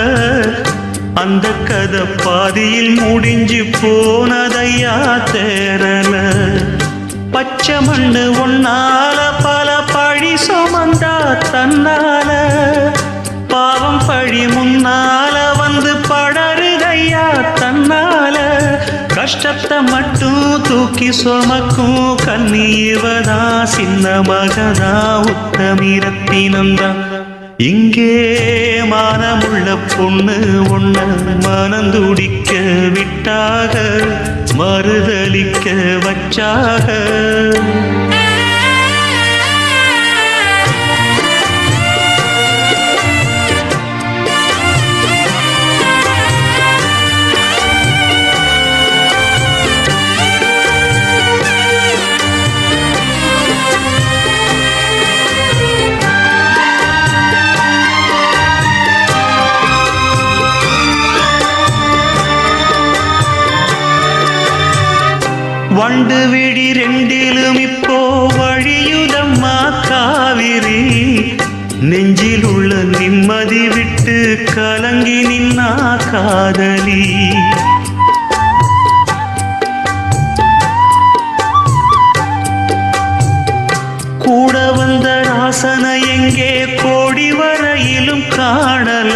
அந்த கதை பாதியில் முடிஞ்சு போனதையா தேரல பச்சை மண்ணு ஒன்னால பல பழி சுமந்தா தன்னால பாவம் பழி முன்னால வந்து படருதையா தன்னால கஷ்டத்தை மட்டும் தூக்கி சுமக்கும் கண்ணீவதா சின்ன மகதா உத்தமிரத்தினந்தான் இங்கே மானமுள்ள பொண்ணு ஒண்ண மனந்துடிக்க விட்டாக மறுதலிக்க வச்சாக வண்டு விழி ரெண்டிலும் இப்போ வழியுதம்மா காவிரி நெஞ்சில் உள்ள நிம்மதி விட்டு கலங்கி நின்னா காதலி கூட வந்த ராசனை எங்கே கோடி வரையிலும் காணல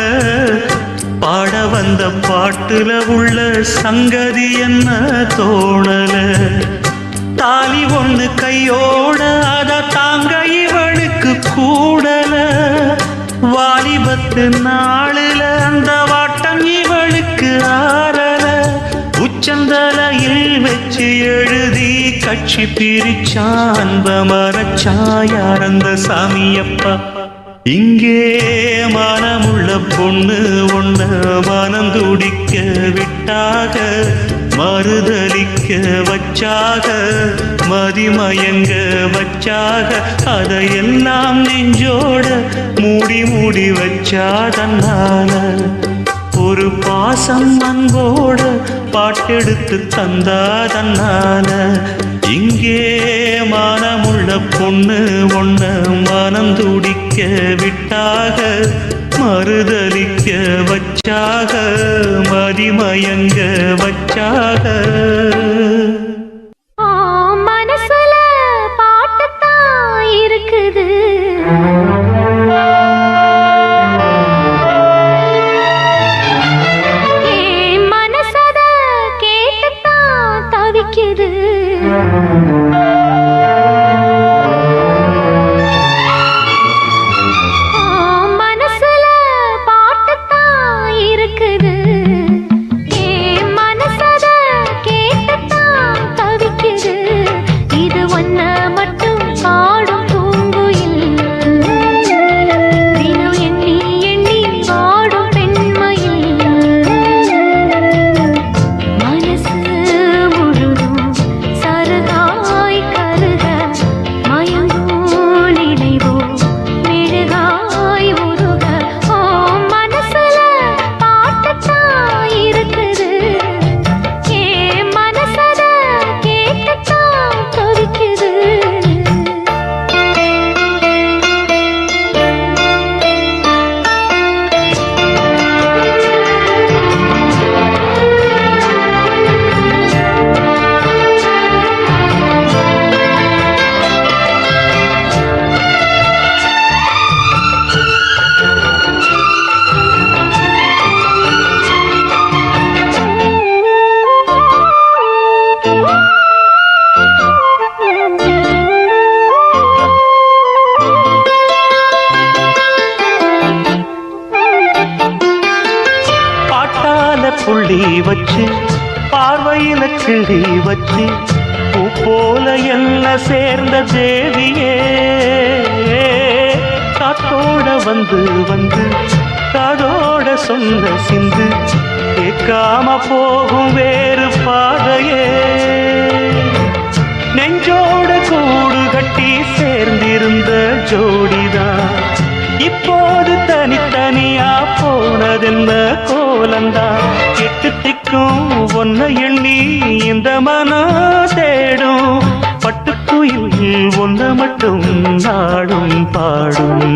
பாட வந்த பாட்டுல உள்ள சங்கதி என்ன தோணல தாலி ஒண்ணு கையோட அத தாங்க இவளுக்கு கூடல வாலிபத்து நாளுல அந்த வாட்டம் இவளுக்கு ஆறல உச்சந்தலையில் வச்சு எழுதி கட்சி பிரிச்சா அன்ப மரச்சா யார் அந்த சாமியப்பா இங்கே மனமுள்ள பொண்ணு ஒண்ண மனம் துடிக்க விட்டாக மறுதலிக்க வச்சாக மதிமயங்க வச்சாக அதையெல்லாம் நெஞ்சோட மூடி மூடி வச்சா தன்னால ஒரு பாசம் அன்போட பாட்டெடுத்து தந்தா தன்னால இங்கே மனமுள்ள பொண்ணு ஒண்ண மனம் துடிக்க விட்டாக மறுதலிக்க வச்சாக மதிமயங்க வச்சாக மனசுல பாட்டுத்தான் இருக்குது மனசத கேட்டுத்தான் தவிக்குது மனசுல பாட்டுத்தான் இருக்குது மனசத கேட்டுத்தான் தவிக்குது இது ஒன்ன மட்டும் பாடும் பூங்குயில் தினம் எண்ணி எண்ணி வாடும் பெண்மையில் மனசு முழுதும் சருகாய் கருக மயங்கும் நினைவோ மெழுகாய் உருக மனசுல பாட்டுத்தான் இருக்குது மனசத கேட்டுத்தான் தவிக்குது பாட்டால புள்ளி வச்சு பார்வையில கிளி வச்சு பூ போல எல்லாம் சேர்ந்த தேவியே காத்தோட வந்து வந்து காதோட சொன்ன சிந்து கேட்காம போகும் வேறு பாதையே அதென்ன கோலந்தான் எட்டு திக்கும் ஒன்ன எண்ணி இந்த மனம் தேடும் பட்டுக்குயில் ஒன்ன மட்டும் நாடும் பாடும்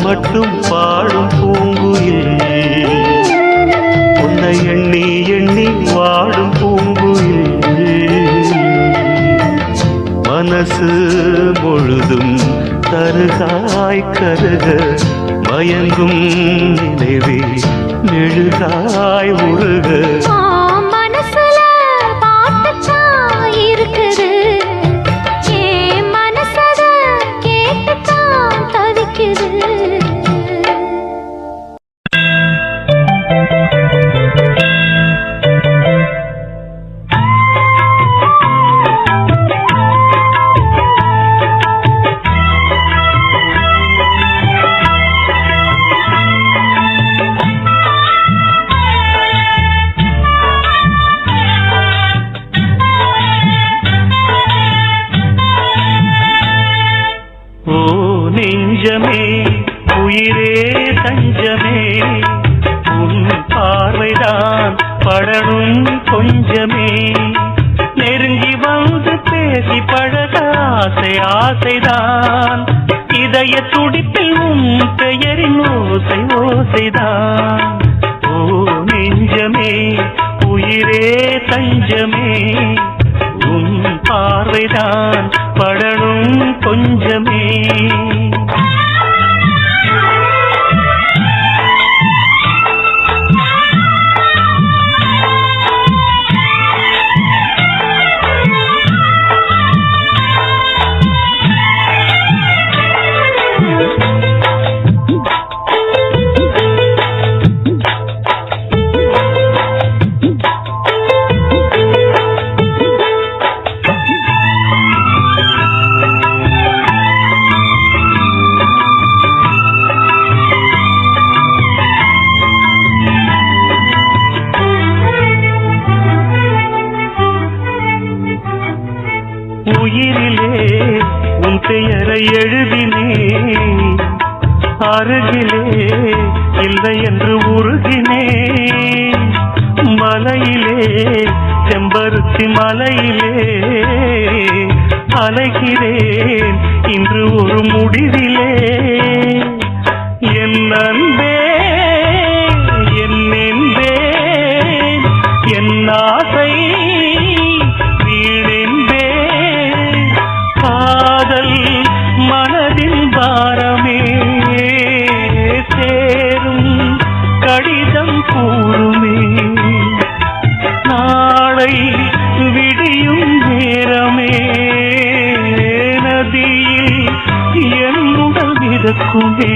மட்டும் பாடும் பூங்குயில் உன்னை எண்ணி எண்ணி வாடும் பூங்குயில் மனசு முழுதும் தருகாய் கருக மயங்கும் நினைவே மெழுகாய் உருக நெஞ்சமே உயிரே தஞ்சமே உன் பார்வைதான் படணும் கொஞ்சமே நெருங்கி வந்து பேசி பழக ஆசை ஆசைதான் இதய துடிப்பில் உன் பெயரின் ஓசை ஓசைதான் ஓ நெஞ்சமே உயிரே தஞ்சமே உன் பார்வைதான் படணும் கொஞ்சமே உயிரிலே உன் பெயரை எழுதினேன் அருகிலே இல்லை என்று உருகினேன் மலையிலே செம்பருத்தி மலையிலே அலைகிறேன் இன்று ஒரு முடிவிலே என் அன்பே என் என்பேன் என் ஆசை மனதின் பாரமே சேரும் கடிதம் கூறுமே நாளை விடியும் நேரமே நதியில் என் உடல் மிதக்குமே